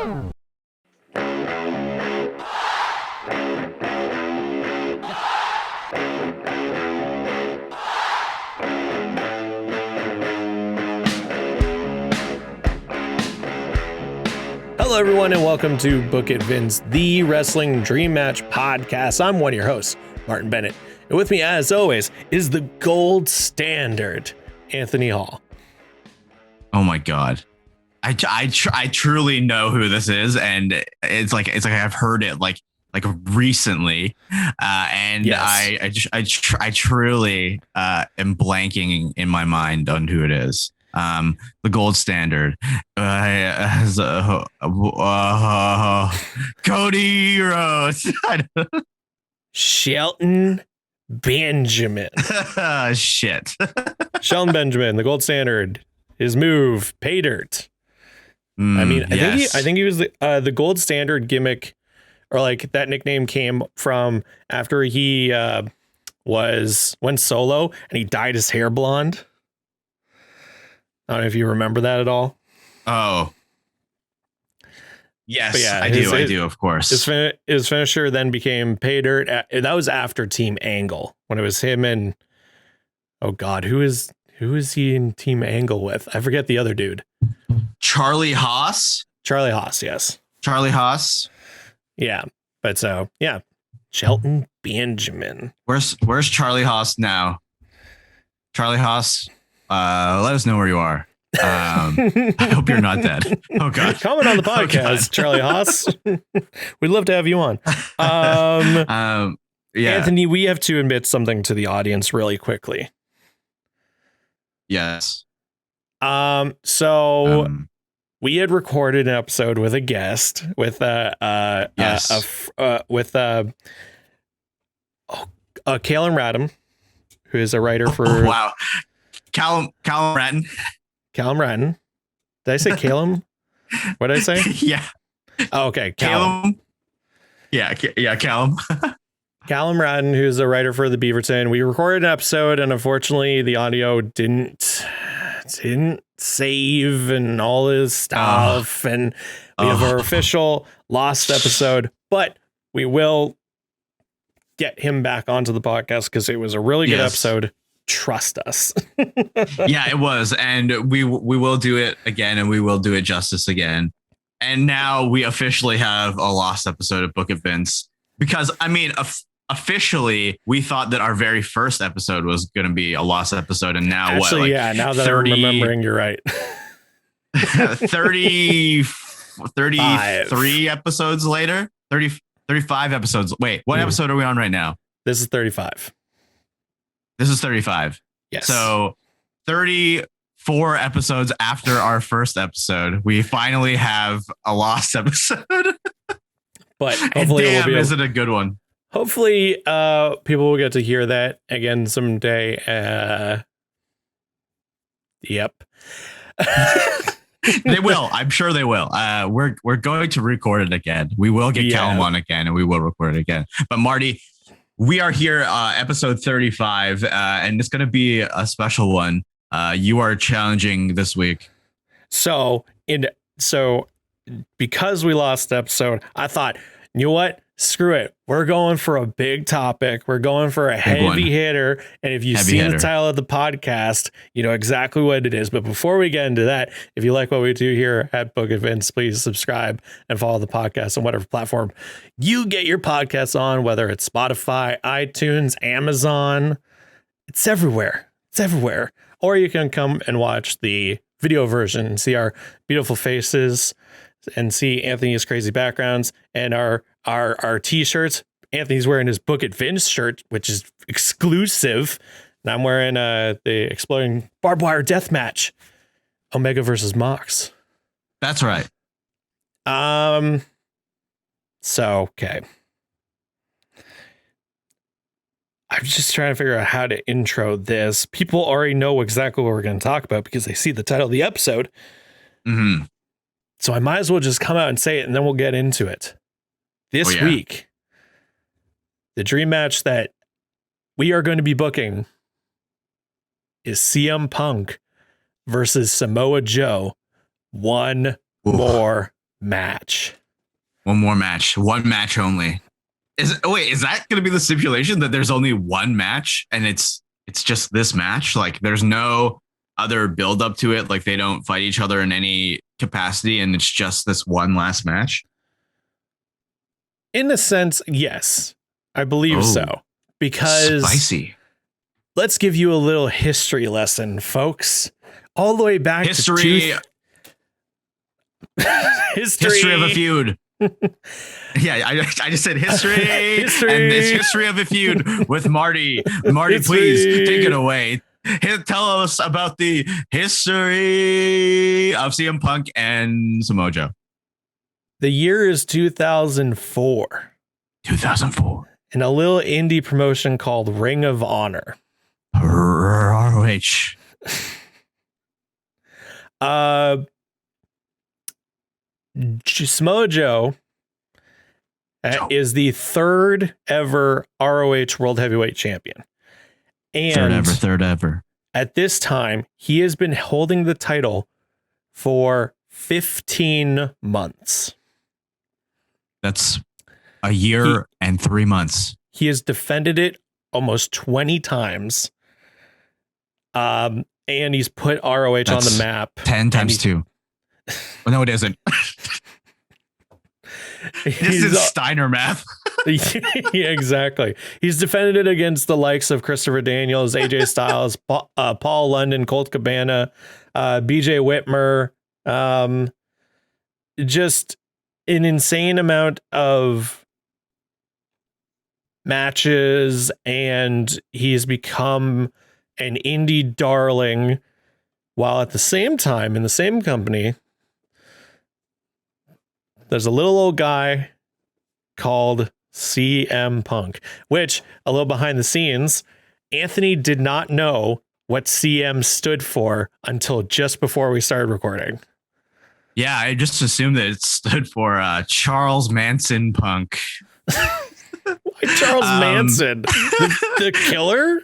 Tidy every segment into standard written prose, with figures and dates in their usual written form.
Hello, everyone, and welcome to Book It Vince, the Wrestling Dream Match podcast. I'm one of your hosts, Martin Bennett, and with me, as always, is the gold standard, Anthony Hall. Oh my God, I truly know who this is, and it's like I've heard it like recently, and yes. I truly am blanking in my mind on who it is. The gold standard, Cody Rhodes. Shelton Benjamin. Shit. Shelton Benjamin, the gold standard. His move, pay dirt. I think he was the gold standard gimmick, or like that nickname came from after he went solo and he dyed his hair blonde. I don't know if you remember that at all. Oh, yes, yeah, I do, of course. His finisher then became pay dirt. That was after Team Angle, when it was him and, oh God, who is he in Team Angle with? I forget the other dude. Charlie Haas, yes. Charlie Haas. Yeah, but so, yeah. Shelton Benjamin. Where's Charlie Haas now? Charlie Haas, let us know where you are. I hope you're not dead. Oh God. Comment on the podcast, Charlie Haas. We'd love to have you on. Yeah. Anthony, we have to admit something to the audience really quickly. Yes. So we had recorded an episode with a guest with Kalen Radham, who is a writer for Callum Ratton. Callum Ratton. Did I say Callum? What did I say? Yeah. Oh, okay. Callum. Yeah, Callum. Callum Ratton, who's a writer for the Beaverton. We recorded an episode, and unfortunately, the audio didn't save and all this stuff. And we have our official lost episode, but we will get him back onto the podcast because it was a really good episode. Trust us. Yeah, it was. And we will do it again, and we will do it justice again. And now we officially have a lost episode of Book It Vince, because I mean, officially we thought that our very first episode was going to be a lost episode. And now actually, now that 30, I'm remembering, you're right. 33 episodes later, 35 episodes. Wait, what episode are we on right now? This is 35. This is 35. Yes. So 34 episodes after our first episode, we finally have a lost episode. But hopefully is it a good one? Hopefully people will get to hear that again someday. Yep. They will. I'm sure they will. We're going to record it again. We will get Callum on again, and we will record it again. But Marty, we are here, episode 35, and it's going to be a special one. You are challenging this week. So because we lost the episode, I thought, you know what? Screw it. We're going for a big topic. We're going for a heavy hitter. And if you see the title of the podcast, you know exactly what it is. But before we get into that, if you like what we do here at Book It Vince, please subscribe and follow the podcast on whatever platform you get your podcasts on, whether it's Spotify, iTunes, Amazon. It's everywhere. It's everywhere. Or you can come and watch the video version and see our beautiful faces and see Anthony's crazy backgrounds and our t-shirts. Anthony's wearing his Book It Vince shirt, which is exclusive. And I'm wearing the Exploding Barbed Wire Death Match, Omega versus Mox. That's right. So, okay. I'm just trying to figure out how to intro this. People already know exactly what we're going to talk about because they see the title of the episode. Mm-hmm. So I might as well just come out and say it, and then we'll get into it. This week, the dream match that we are going to be booking is CM Punk versus Samoa Joe one more match. One more match. One match only. Is that going to be the stipulation, that there's only one match and it's just this match? Like there's no other build up to it. Like they don't fight each other in any capacity and it's just this one last match. In a sense, yes, I believe so. Because spicy. Let's give you a little history lesson, folks. All the way back history. History of a feud. Yeah, I just said history. And it's history of a feud with Marty. Marty, please take it away. Tell us about the history of CM Punk and Samoa Joe. The year is 2004. 2004. In a little indie promotion called Ring of Honor. ROH. Samoa Joe is the third ever ROH World Heavyweight Champion. And third ever. At this time, he has been holding the title for 15 months. That's a year and 3 months. He has defended it almost 20 times. And he's put ROH on the map. 10 times 2. Well, no, it isn't. This is Steiner math. Yeah, exactly. He's defended it against the likes of Christopher Daniels, AJ Styles, Paul London, Colt Cabana, BJ Whitmer. Just an insane amount of matches, and he's become an indie darling, while at the same time in the same company there's a little old guy called CM Punk, which, a little behind the scenes, Anthony did not know what CM stood for until just before we started recording. Yeah, I just assumed that it stood for Charles Manson Punk. Why Charles Manson? The killer?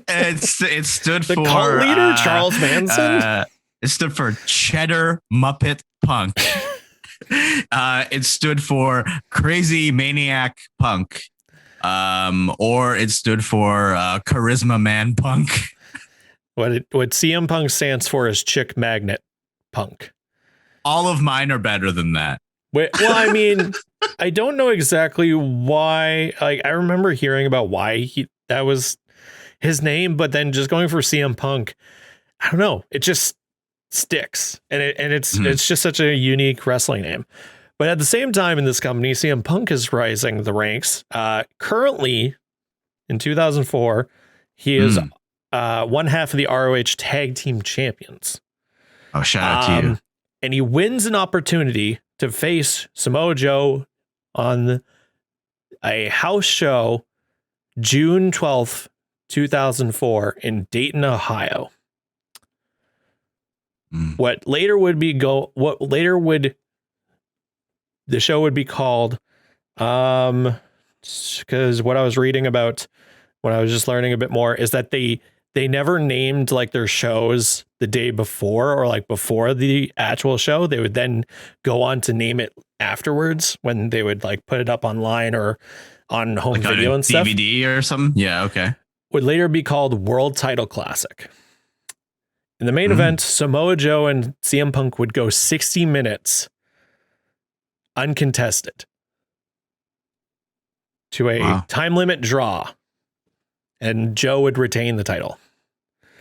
It stood the for... cult leader, Charles Manson? It stood for Cheddar Muppet Punk. It stood for Crazy Maniac Punk. Or it stood for Charisma Man Punk. What CM Punk stands for is Chick Magnet Punk. All of mine are better than that. Well, I mean, I don't know exactly why. Like, I remember hearing about why that was his name, but then just going for CM Punk, I don't know. It just sticks, and it's just such a unique wrestling name. But at the same time, in this company, CM Punk is rising the ranks. Currently, in 2004, he is one half of the ROH Tag Team Champions. Oh, shout out to you. And he wins an opportunity to face Samoa Joe on a house show June 12th, 2004 in Dayton, Ohio. What later would the show would be called, because what I was reading about when I was just learning a bit more is that they never named like their shows the day before or like before the actual show. They would then go on to name it afterwards when they would like put it up online or on home video and stuff. DVD or something. Yeah. Okay. Would later be called World Title Classic. In the main event, Samoa Joe and CM Punk would go 60 minutes uncontested to a time limit draw, and Joe would retain the title.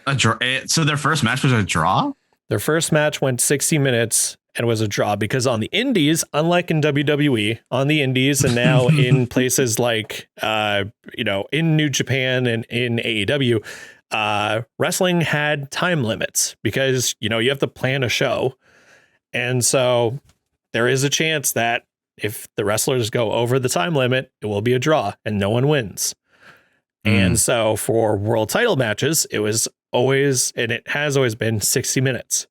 A draw. So their first match was a draw? Their first match went 60 minutes and was a draw because on the indies, unlike in WWE, on the indies and now in places like, in New Japan and in AEW, wrestling had time limits because, you have to plan a show. And so there is a chance that if the wrestlers go over the time limit, it will be a draw and no one wins. And so for world title matches, it was always, and it has always been 60 minutes.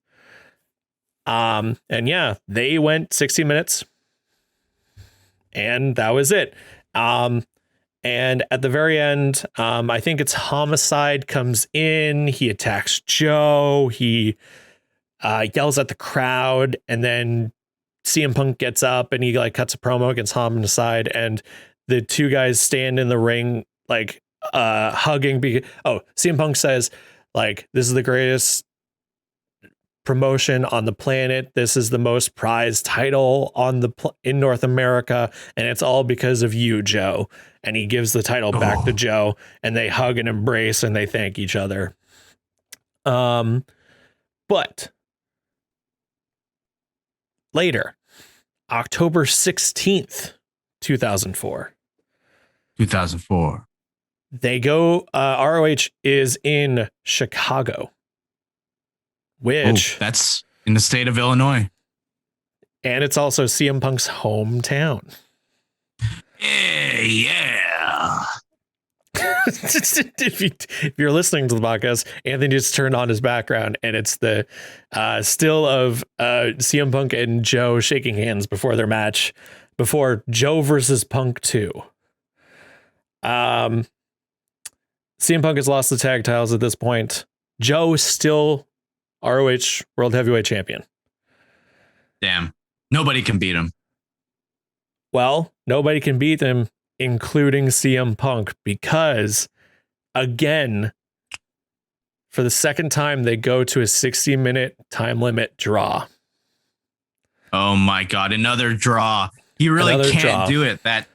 And yeah, they went 60 minutes and that was it. And at the very end, I think it's Homicide comes in, he attacks Joe, he yells at the crowd, and then CM Punk gets up and he like cuts a promo against Homicide, and the two guys stand in the ring like hugging. CM Punk says like, this is the greatest promotion on the planet. This is the most prized title in North America, and it's all because of you, Joe. And he gives the title back to Joe, and they hug and embrace and they thank each other. But later, October 16th, 2004. They go, ROH is in Chicago, which that's in the state of Illinois. And it's also CM Punk's hometown. Yeah. If you're listening to the podcast, Anthony just turned on his background, and it's the still of CM Punk and Joe shaking hands before their match, before Joe versus Punk 2. CM Punk has lost the tag titles at this point. Joe is still ROH World Heavyweight Champion. Damn. Nobody can beat him. Well, nobody can beat him, including CM Punk, because, again, for the second time, they go to a 60-minute time limit draw. Oh, my God. Another draw. He really can't do it. That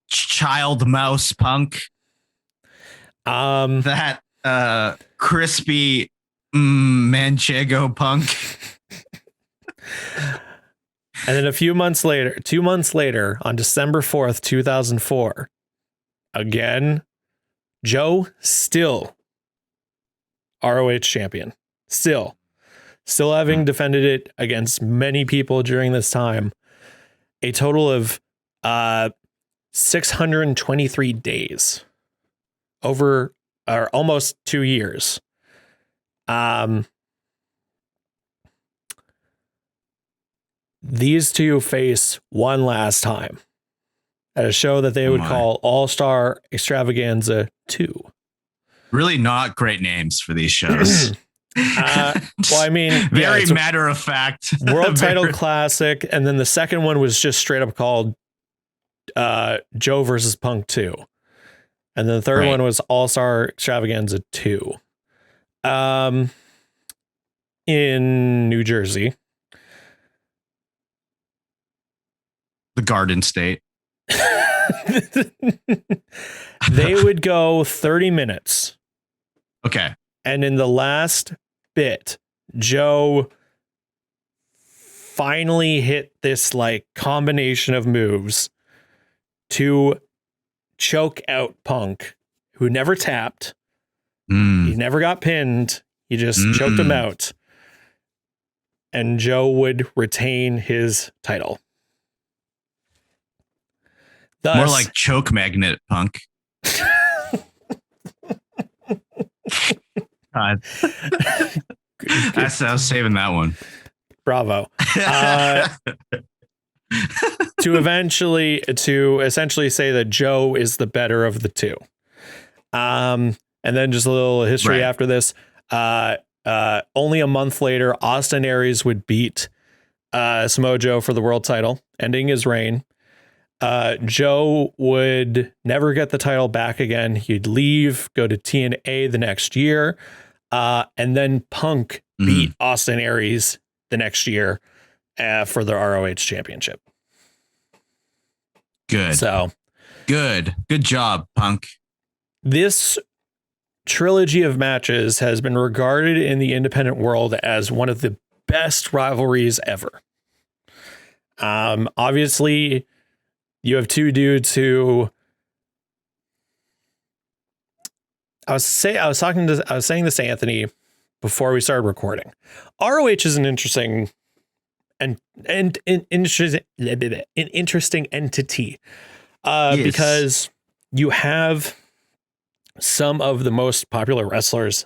child mouse Punk. That crispy Manchego Punk. And then 2 months later, on December 4th, 2004, again, Joe still ROH champion. Still having defended it against many people during this time. A total of 623 days. Over almost 2 years. These two face one last time at a show that they would call All-Star Extravaganza 2. Really not great names for these shows. Well, I mean, very matter of fact. World Title Classic, and then the second one was just straight up called Joe versus Punk 2. And then the third one was All-Star Extravaganza 2. In New Jersey. The Garden State. They would go 30 minutes. Okay. And in the last bit, Joe finally hit this like combination of moves to choke out Punk, who never tapped. He never got pinned. He just choked him out. And Joe would retain his title. Thus, more like choke magnet Punk. God. I was saving that one. Bravo. To essentially say that Joe is the better of the two. And then just a little history after this. Only a month later, Austin Aries would beat Samoa Joe for the world title, ending his reign. Joe would never get the title back again. He'd leave, go to TNA the next year. And then Punk beat Austin Aries the next year for the ROH championship. Good. So good job, Punk. This trilogy of matches has been regarded in the independent world as one of the best rivalries ever. Obviously, you have two dudes who I was saying this to Anthony before we started recording. ROH is an interesting an interesting entity because you have some of the most popular wrestlers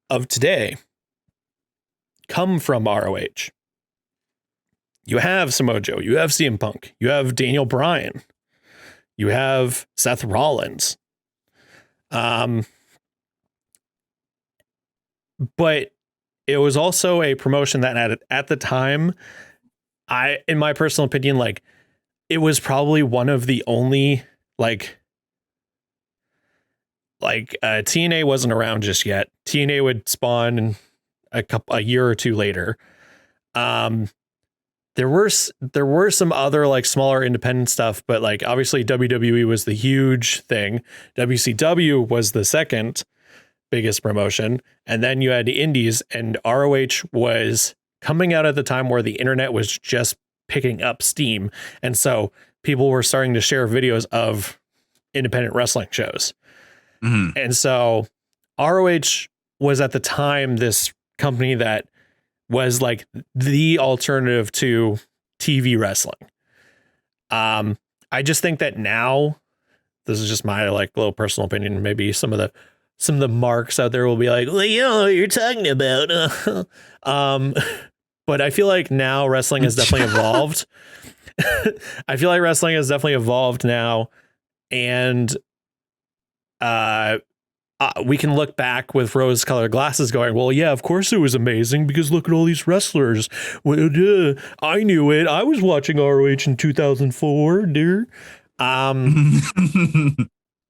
of today come from ROH. You have Samoa Joe, you have CM Punk, you have Daniel Bryan, you have Seth Rollins. But it was also a promotion that at the time in my personal opinion, like it was probably one of the only TNA wasn't around just yet. TNA would spawn a year or two later. There were some other like smaller independent stuff, but like obviously WWE was the huge thing. WCW was the second biggest promotion, and then you had the indies, and ROH was coming out at the time where the internet was just picking up steam, and so people were starting to share videos of independent wrestling shows. Mm-hmm. And so ROH was at the time this company that was like the alternative to TV wrestling. I just think that now, this is just my like little personal opinion. Maybe some of the marks out there will be like, well, you know what you're talking about. But I feel like now wrestling has definitely evolved. I feel like wrestling has definitely evolved now. And we can look back with rose-colored glasses going, well, yeah, of course it was amazing because look at all these wrestlers. Well, I knew it. I was watching ROH in 2004, dear.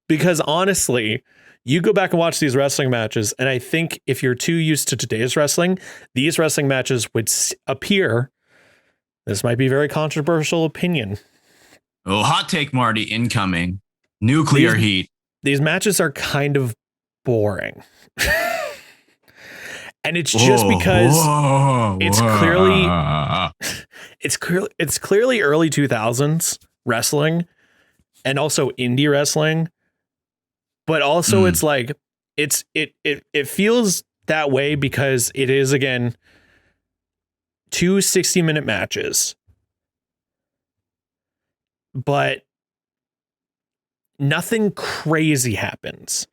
Because honestly, you go back and watch these wrestling matches, and I think if you're too used to today's wrestling, these wrestling matches would appear, this might be a very controversial opinion. Oh, hot take, Marty, incoming. Nuclear heat. These matches are kind of boring. And it's just because it's clearly early 2000s wrestling and also indie wrestling, but also it's like it feels that way because it is, again, 2 60-minute matches, but nothing crazy happens.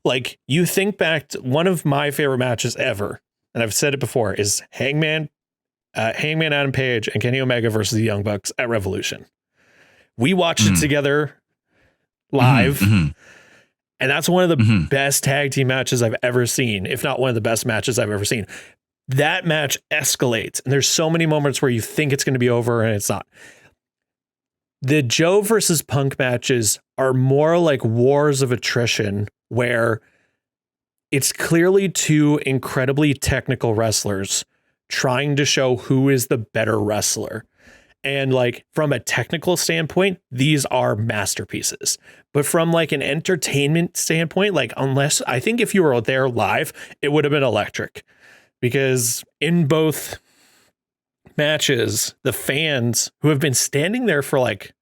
Like, you think back to one of my favorite matches ever, and I've said it before, is Hangman Adam Page and Kenny Omega versus the Young Bucks at Revolution. We watched it together live, and that's one of the best tag team matches I've ever seen, if not one of the best matches I've ever seen. That match escalates, and there's so many moments where you think it's going to be over, and it's not. The Joe versus Punk matches are more like wars of attrition, where it's clearly two incredibly technical wrestlers trying to show who is the better wrestler. And like from a technical standpoint, these are masterpieces. But from like an entertainment standpoint, like unless I think if you were there live, it would have been electric, because in both matches, the fans who have been standing there for like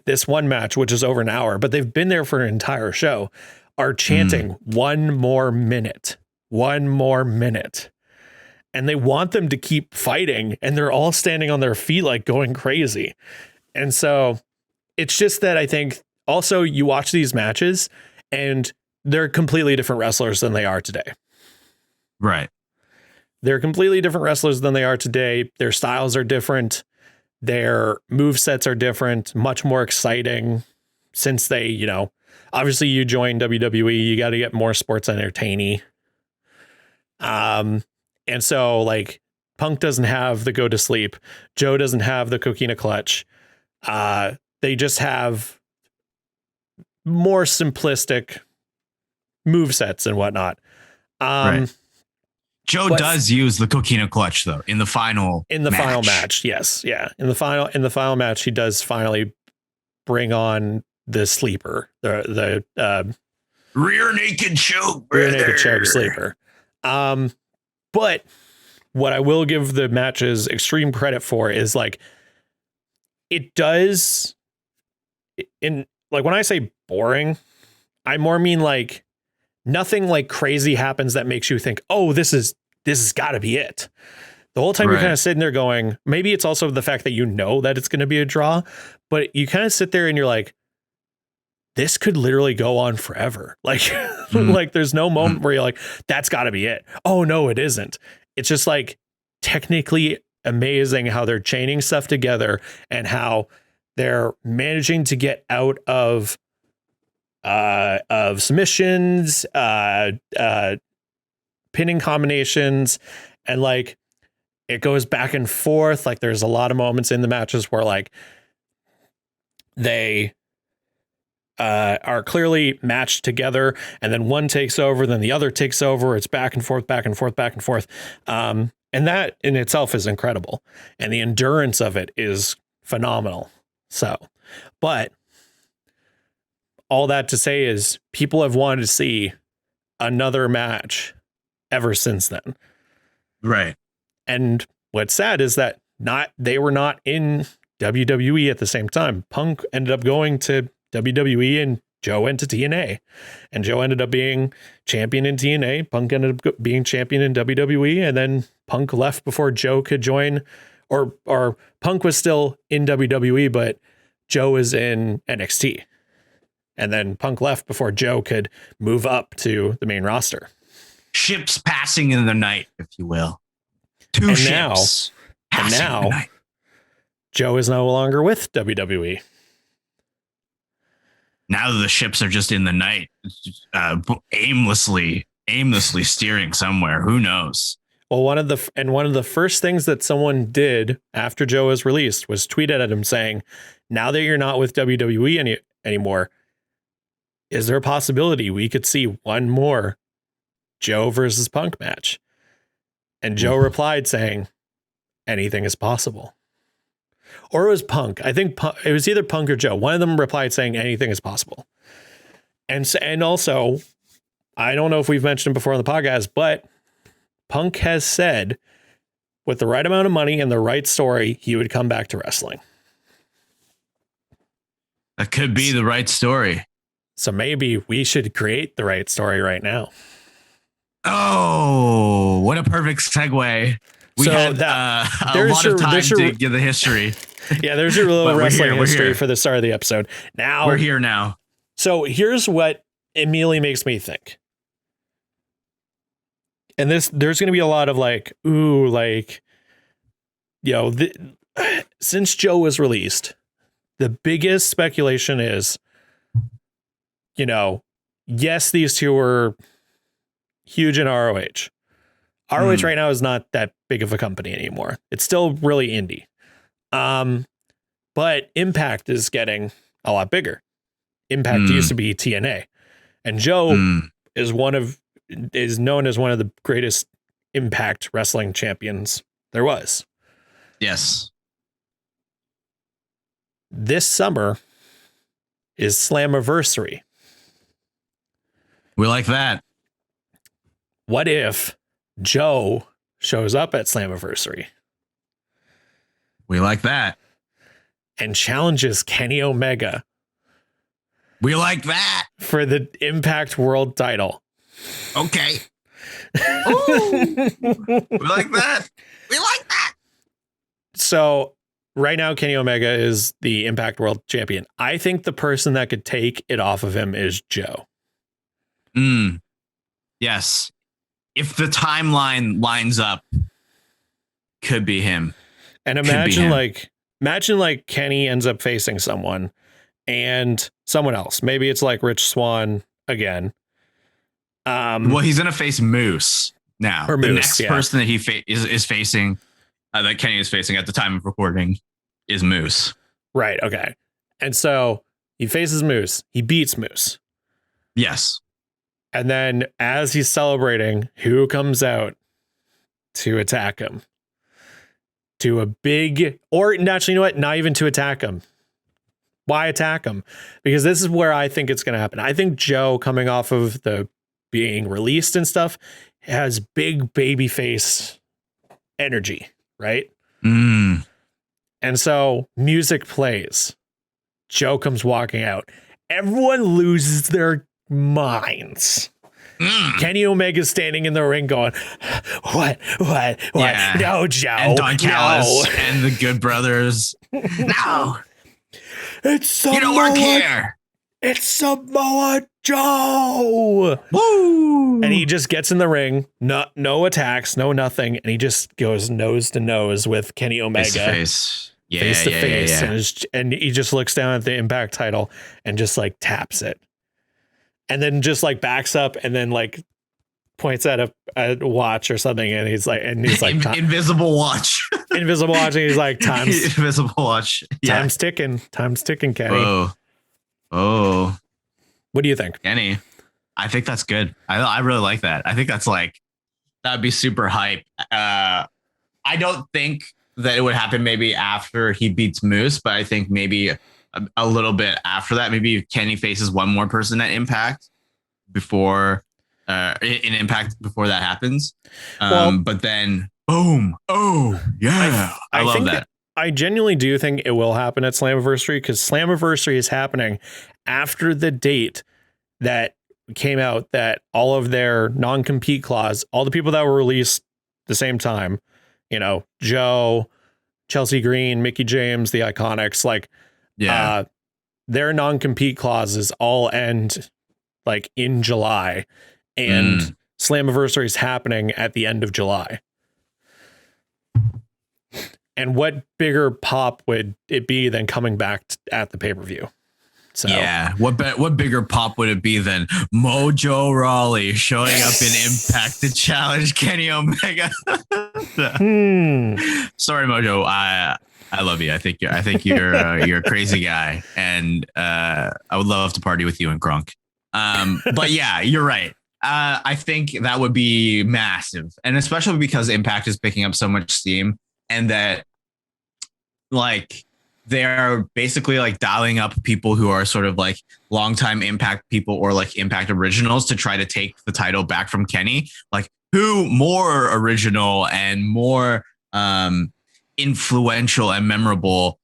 this one match, which is over an hour, but they've been there for an entire show, are chanting one more minute. And they want them to keep fighting, and they're all standing on their feet, like going crazy. And so it's just that I think also you watch these matches and they're completely different wrestlers than they are today. Right. They're completely different wrestlers than they are today. Their styles are different. Their movesets are different, much more exciting since they, obviously you join WWE, you got to get more sports entertaining. And so like Punk doesn't have the go to sleep. Joe doesn't have the coquina clutch. They just have more simplistic movesets and whatnot. Right. Joe does use the coquina clutch though in the final match. Yes. Yeah. In the final match, he does finally bring on the sleeper, the rear naked choke sleeper. But what I will give the matches extreme credit for is like, it does in like, when I say boring, I more mean like nothing like crazy happens that makes you think, oh, this has got to be it. The whole time you're kind of sitting there going, maybe it's also the fact that that it's going to be a draw, but you kind of sit there and you're like, this could literally go on forever. Like, like there's no moment where you're like, that's got to be it. Oh no, it isn't. It's just like technically amazing how they're chaining stuff together and how they're managing to get out of submissions, pinning combinations, and like it goes back and forth. Like there's a lot of moments in the matches where like they are clearly matched together, and then one takes over, then the other takes over. It's back and forth, back and forth, back and forth. And that in itself is incredible. And the endurance of it is phenomenal. So, but all that to say is people have wanted to see another match ever since then. Right. And what's sad is that they were not in WWE at the same time. Punk ended up going to WWE and Joe went to TNA, and Joe ended up being champion in TNA. Punk ended up being champion in WWE, and then Punk left before Joe could join, or Punk was still in WWE, but Joe was in NXT. And then Punk left before Joe could move up to the main roster. Ships passing in the night, if you will. Two ships. And now Joe is no longer with WWE. Now the ships are just in the night, aimlessly steering somewhere. Who knows? Well, one of the first things that someone did after Joe was released was tweet at him saying, "Now that you're not with WWE anymore, is there a possibility we could see one more Joe versus Punk match?" And Joe replied saying, "Anything is possible." Or it was Punk. I think it was either Punk or Joe. One of them replied saying anything is possible. And also, I don't know if we've mentioned it before on the podcast, but Punk has said with the right amount of money and the right story, he would come back to wrestling. That could be the right story. So maybe we should create the right story right now. Oh, what a perfect segue. We had a lot of time to give the history. Yeah, there's your little wrestling history for the start of the episode. Now we're here now. So here's what immediately makes me think. And there's going to be a lot of like, ooh, like, you know, since Joe was released, the biggest speculation is, you know, yes, these two were huge in ROH. ROH right now is not that big of a company anymore. It's still really indie. But Impact is getting a lot bigger. Impact used to be TNA, and Joe is known as one of the greatest Impact wrestling champions there was. Yes. This summer is Slammiversary. We like that. What if Joe shows up at Slammiversary? We like that. And challenges Kenny Omega. We like that. For the Impact World title. Okay. Ooh, we like that. We like that. So right now, Kenny Omega is the Impact World Champion. I think the person that could take it off of him is Joe. Yes. If the timeline lines up, could be him. And imagine like Kenny ends up facing someone and someone else. Maybe it's like Rich Swann again. Well, he's going to face Moose now. Or the Moose, next person that he is facing, that Kenny is facing at the time of recording, is Moose. Right. Okay. And so he faces Moose. He beats Moose. Yes. And then as he's celebrating, who comes out to attack him? To a big, or actually, you know what? Not even to attack him. Why attack him? Because this is where I think it's going to happen. I think Joe, coming off of the being released and stuff, has big baby face energy, right? And so music plays. Joe comes walking out. Everyone loses their minds. Kenny Omega's standing in the ring going, what? Yeah. No, Joe. And Don Callis and the Good Brothers. No. It's Samoa. You don't work here. It's Samoa Joe. Woo. And he just gets in the ring. No attacks, no nothing. And he just goes nose to nose with Kenny Omega. Face to face. And he just looks down at the Impact title and just like taps it. And then just like backs up and then like points at a watch or something, and he's like, invisible watch, invisible watch, and he's like, invisible watch, time's ticking, Kenny. Oh, what do you think, Kenny? I think that's good. I really like that. I think that's like, that'd be super hype. I don't think that it would happen maybe after he beats Moose, but I think maybe a little bit after that, maybe Kenny faces one more person at Impact before in Impact before that happens. But then boom. Oh yeah. I love that. I genuinely do think it will happen at Slammiversary, because Slammiversary is happening after the date that came out that all of their non-compete clause, all the people that were released the same time, you know, Joe, Chelsea Green, Mickey James, the Iconics, like, their non-compete clauses all end like in July, and Slammiversary is happening at the end of July. And what bigger pop would it be than coming back at the pay-per-view? So yeah, what bigger pop would it be than Mojo Rawley showing up in Impact to challenge Kenny Omega? Sorry, Mojo. I love you. I think you're a crazy guy, and I would love to party with you and Gronk. But yeah, you're right. I think that would be massive, and especially because Impact is picking up so much steam, and that like they're basically like dialing up people who are sort of like longtime Impact people or like Impact originals to try to take the title back from Kenny. Like, who more original and more influential and memorable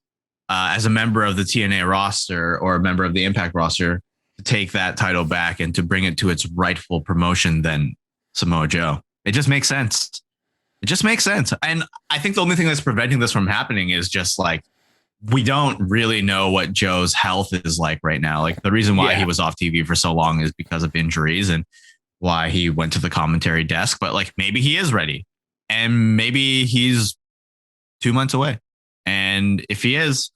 as a member of the TNA roster or a member of the Impact roster to take that title back and to bring it to its rightful promotion than Samoa Joe? It just makes sense. And I think the only thing that's preventing this from happening is just like, we don't really know what Joe's health is like right now. Like, the reason why he was off TV for so long is because of injuries and why he went to the commentary desk. But like, maybe he is ready, and maybe he's 2 months away. And if he is,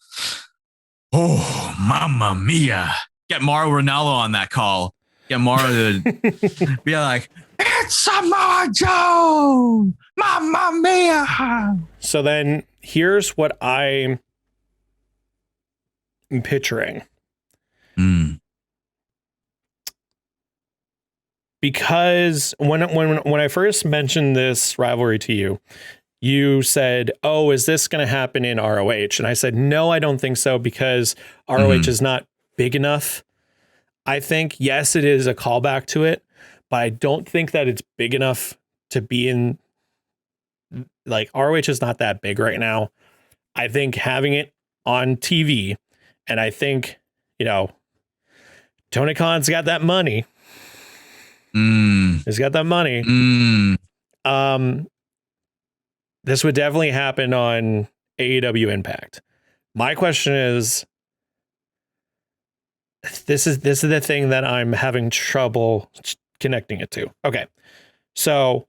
oh, mamma mia, get Mauro Ranallo on that call. Get Mauro to be like, it's Samoa Joe, mamma mia. So then here's what I'm picturing. Because when I first mentioned this rivalry to you, you said, "Oh, is this going to happen in ROH?" And I said, "No, I don't think so, because ROH is not big enough." I think, yes, it is a callback to it, but I don't think that it's big enough to be in, like, ROH is not that big right now. I think having it on TV, and I think, you know, Tony Khan's got that money. He's got that money. This would definitely happen on AEW Impact. My question is, this is the thing that I'm having trouble connecting it to. Okay. So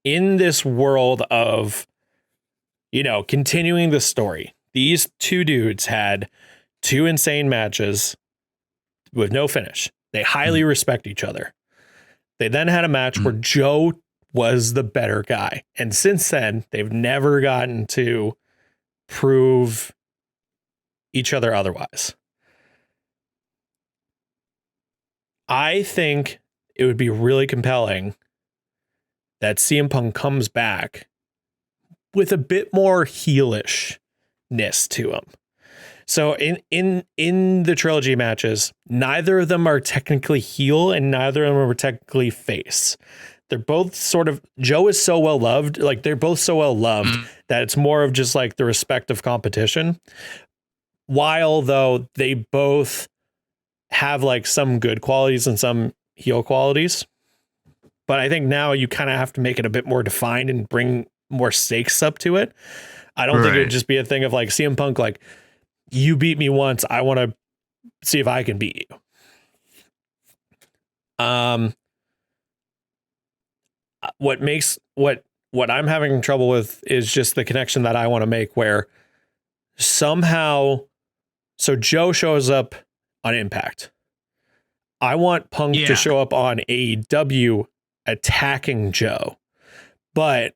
in this world of, you know, continuing the story, these two dudes had two insane matches with no finish. They highly respect each other. They then had a match where Joe was the better guy. And since then, they've never gotten to prove each other otherwise. I think it would be really compelling that CM Punk comes back with a bit more heelishness to him. So in the trilogy matches, neither of them are technically heel and neither of them are technically face. They're both sort of, Joe is so well loved, like they're both so well loved that it's more of just like the respect of competition. While though they both have like some good qualities and some heel qualities. But I think now you kind of have to make it a bit more defined and bring more stakes up to it. I don't think it would just be a thing of like CM Punk, like, you beat me once, I want to see if I can beat you. What I'm having trouble with is just the connection that I want to make, where somehow, so Joe shows up on Impact. I want Punk to show up on AEW attacking Joe, but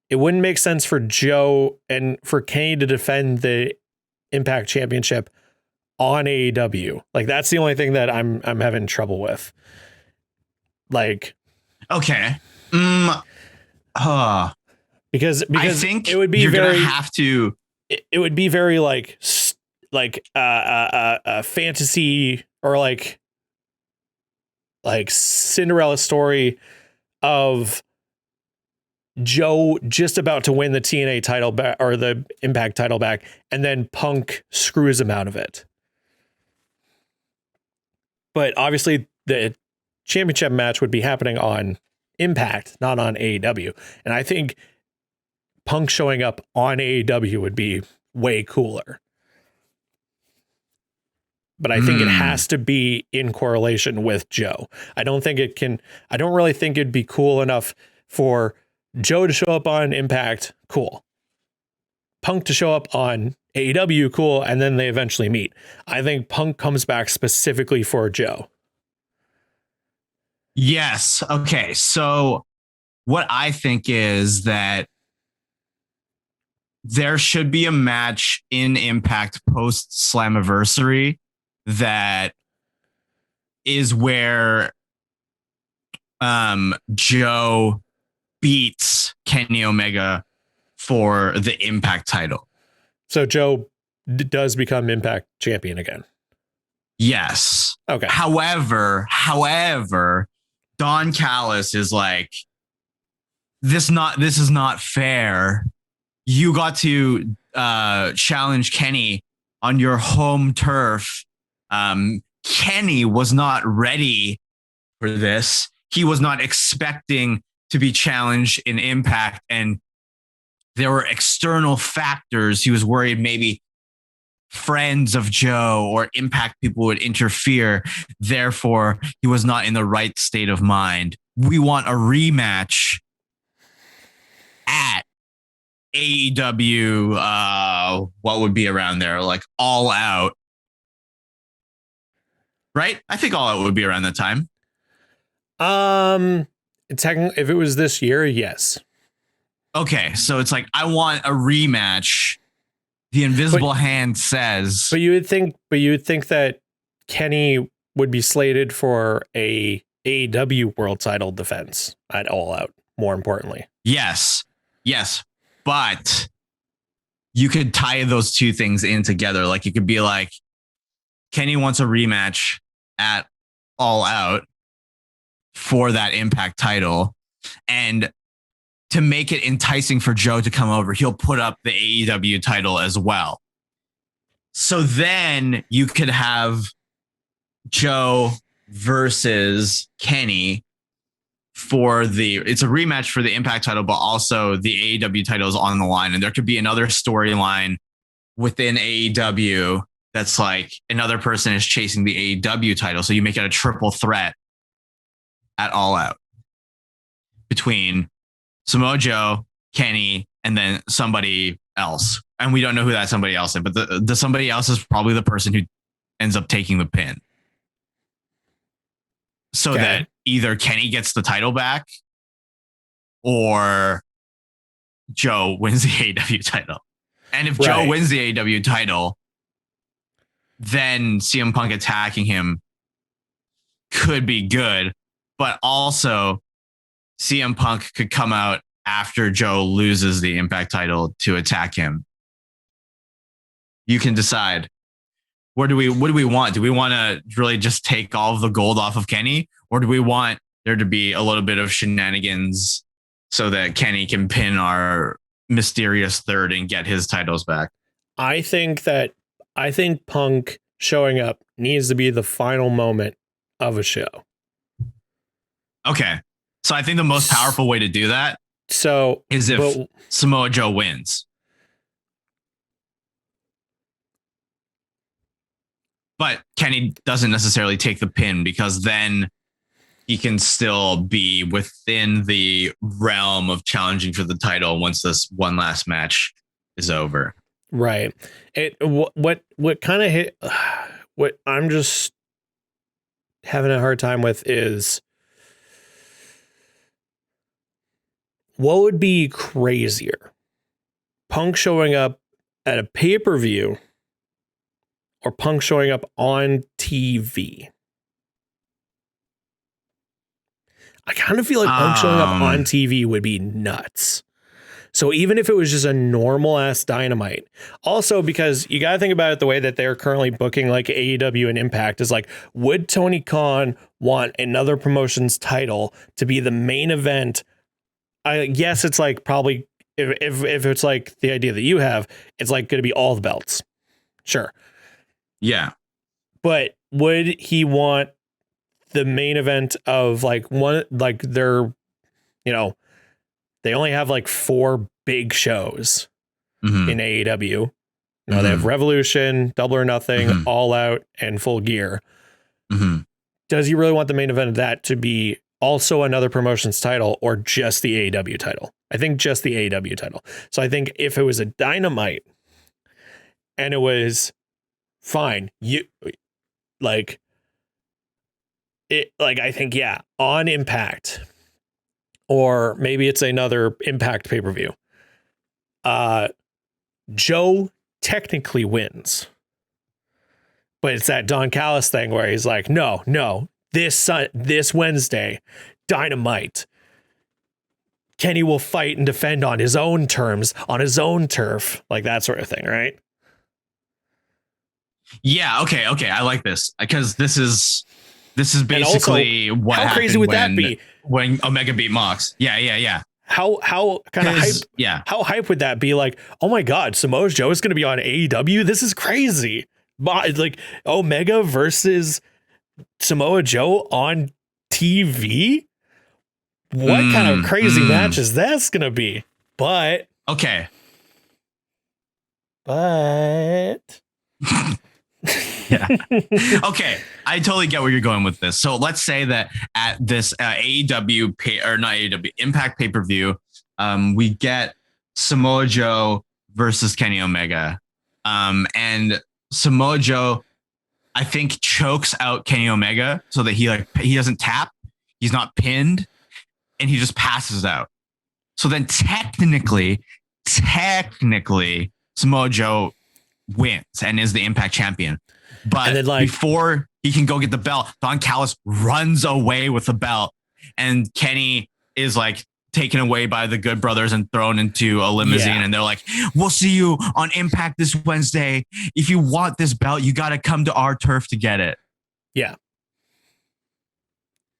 it wouldn't make sense for Joe and for Kenny to defend the Impact Championship on AEW. Like, that's the only thing that I'm having trouble with. Like, okay. Because I think it would be you're very, gonna have to. It would be very like fantasy, or like Cinderella story of Joe just about to win the TNA title back, or the Impact title back, and then Punk screws him out of it. But obviously the championship match would be happening on Impact, not on AEW. And I think Punk showing up on AEW would be way cooler. But I think it has to be in correlation with Joe. I don't really think it'd be cool enough for Joe to show up on Impact, cool. Punk to show up on AEW, cool, and then they eventually meet. I think Punk comes back specifically for Joe. Yes. Okay. So what I think is that there should be a match in Impact post Slammiversary that is where Joe beats Kenny Omega for the Impact title. So Joe does become Impact champion again. Yes. Okay. However, Don Callis is like, this is not fair. You got to challenge Kenny on your home turf. Kenny was not ready for this. He was not expecting to be challenged in Impact, and there were external factors. He was worried maybe friends of Joe or Impact people would interfere. Therefore, he was not in the right state of mind. We want a rematch at AEW. What would be around there? Like All Out. Right? I think All Out would be around that time. If it was this year, yes. Okay, so it's like, I want a rematch. The invisible hand says. But you would think that Kenny would be slated for a AEW world title defense at All Out, more importantly. Yes. But you could tie those two things in together. Like, you could be like, Kenny wants a rematch at All Out for that Impact title. And to make it enticing for Joe to come over, he'll put up the AEW title as well. So then you could have Joe versus Kenny it's a rematch for the Impact title, but also the AEW title is on the line. And there could be another storyline within AEW that's like another person is chasing the AEW title. So you make it a triple threat at All Out between Samoa Joe, Kenny, and then somebody else. And we don't know who that somebody else is, but the somebody else is probably the person who ends up taking the pin. So that either Kenny gets the title back or Joe wins the AEW title. And if Joe wins the AEW title, then CM Punk attacking him could be good. But also CM Punk could come out after Joe loses the Impact title to attack him. You can decide. What do we want? Do we want to really just take all of the gold off of Kenny? Or do we want there to be a little bit of shenanigans so that Kenny can pin our mysterious third and get his titles back? I think Punk showing up needs to be the final moment of a show. Okay. So I think the most powerful way to do that is if Samoa Joe wins. But Kenny doesn't necessarily take the pin, because then he can still be within the realm of challenging for the title once this one last match is over. Right. What kind of hit, what I'm just having a hard time with is what would be crazier? Punk showing up at a pay-per-view or Punk showing up on TV? I kind of feel like Punk showing up on TV would be nuts. So even if it was just a normal ass Dynamite, also because you got to think about it the way that they're currently booking like AEW and Impact is like, would Tony Khan want another promotion's title to be the main event? I guess it's like probably if it's like the idea that you have, it's like going to be all the belts. Sure. Yeah. But would he want the main event of like one, like they're, you know, they only have like 4 big shows in AEW. No, they have Revolution, Double or Nothing, All Out, and Full Gear. Does he really want the main event of that to be also another promotion's title or just the AEW title? I think just the AEW title. So I think if it was a Dynamite and it was fine, you like it, like I think, yeah, on Impact. Or maybe it's another Impact pay-per-view. Joe technically wins. But it's that Don Callis thing where he's like, no, this Wednesday, Dynamite. Kenny will fight and defend on his own terms, on his own turf, like that sort of thing, right? Yeah, okay. I like this because this is basically also, what how crazy would that be when Omega beat Mox? Yeah. How kind of hype? Yeah. How hype would that be? Like, oh my God, Samoa Joe is going to be on AEW. This is crazy. Like Omega versus Samoa Joe on TV. What kind of crazy match is that's going to be? But okay. Yeah. Okay. I totally get where you're going with this. So let's say that at this AEW Impact pay-per-view, we get Samoa Joe versus Kenny Omega. And Samoa Joe, I think, chokes out Kenny Omega so that he doesn't tap, he's not pinned, and he just passes out. So then technically, Samoa Joe wins and is the Impact champion. But then, before he can go get the belt, Don Callis runs away with the belt, and Kenny is like taken away by the Good Brothers and thrown into a limousine. Yeah. And they're like, we'll see you on Impact this Wednesday. If you want this belt, you got to come to our turf to get it. Yeah.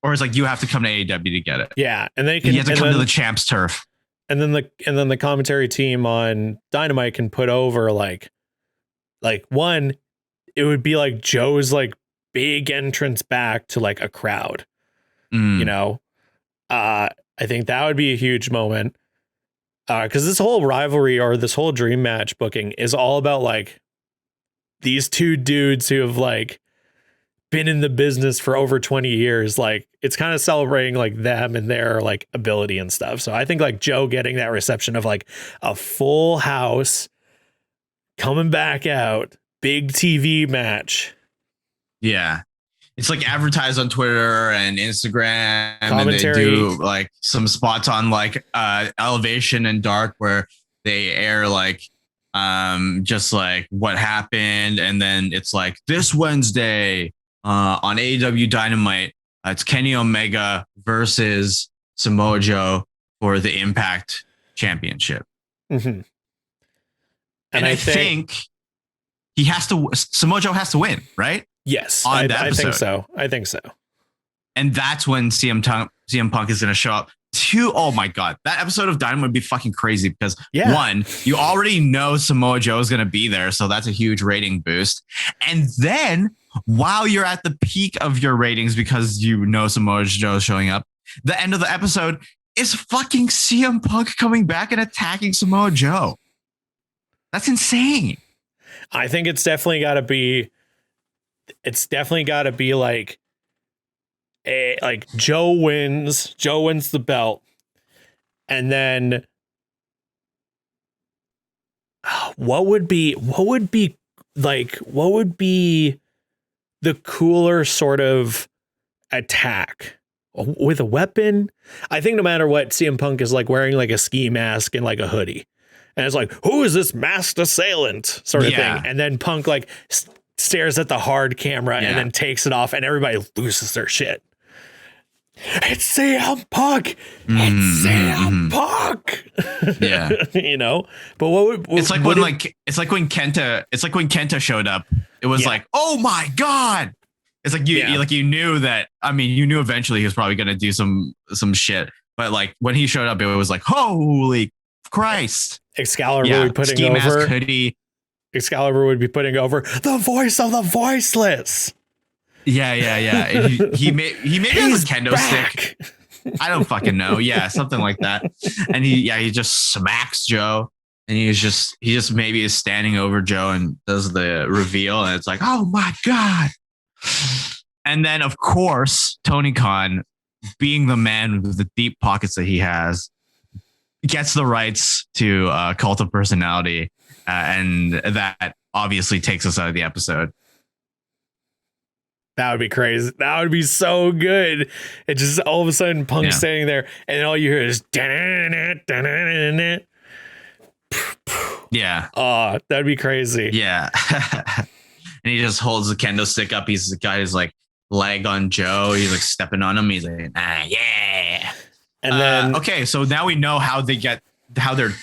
Or it's like, you have to come to AEW to get it. Yeah. And you have to come to the champ's turf. And then the commentary team on Dynamite can put over like one, it would be like Joe's like big entrance back to like a crowd, you know? I think that would be a huge moment. Cause this whole rivalry or this whole dream match booking is all about like these two dudes who have like been in the business for over 20 years. Like it's kind of celebrating like them and their like ability and stuff. So I think like Joe getting that reception of like a full house coming back out, big TV match. Yeah. It's like advertised on Twitter and Instagram. Commentary. And they do like some spots on like Elevation and Dark where they air like just like what happened. And then it's like this Wednesday on AEW Dynamite, it's Kenny Omega versus Samoa Joe for the Impact Championship. Mm-hmm. And I think Samoa Joe has to win, right? Yes, I think so. And that's when CM Punk is going to show up. Oh my God, that episode of Dynamite would be fucking crazy because one, you already know Samoa Joe is going to be there. So that's a huge rating boost. And then while you're at the peak of your ratings, because you know Samoa Joe is showing up, the end of the episode is fucking CM Punk coming back and attacking Samoa Joe. That's insane. I think it's definitely got to be like Joe wins the belt. And then what would be the cooler sort of attack with a weapon. I think no matter what, CM Punk is like wearing like a ski mask and like a hoodie. And it's like, who is this masked assailant sort of thing? And then Punk like stares at the hard camera and then takes it off and everybody loses their shit. It's CM Punk. It's CM Punk. Yeah. You know, but what it's like when Kenta showed up, it was like, oh my God. It's like you knew that. I mean, you knew eventually he was probably going to do some shit, but like when he showed up, it was like, holy Christ. Excalibur would be putting over mask, hoodie. Excalibur would be putting over the voice of the voiceless. Yeah. He made it a kendo stick. I don't fucking know. Yeah, something like that. And he just smacks Joe, and he just maybe is standing over Joe and does the reveal, and it's like, oh my God. And then of course Tony Khan, being the man with the deep pockets that he has, gets the rights to Cult of Personality, and that obviously takes us out of the episode. That would be crazy. That would be so good. It just all of a sudden Punk standing there, and all you hear is yeah. Oh, that'd be crazy. Yeah. And he just holds the kendo stick up. He's got his like leg on Joe. He's like stepping on him. He's like, yeah. And then okay, so now we know how they're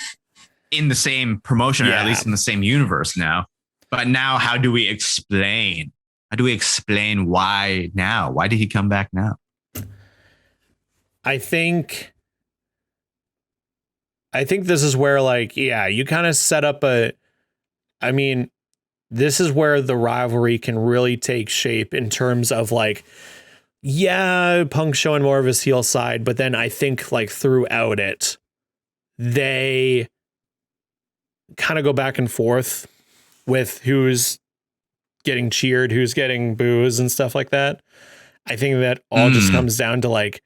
in the same promotion, or at least in the same universe now. But now, how do we explain? How do we explain why now? Why did he come back now? I think this is where like, you kind of set up this is where the rivalry can really take shape in terms of like, Punk showing more of his heel side, but then I think like throughout it, they kind of go back and forth with who's getting cheered, who's getting boos and stuff like that. I think that all just comes down to like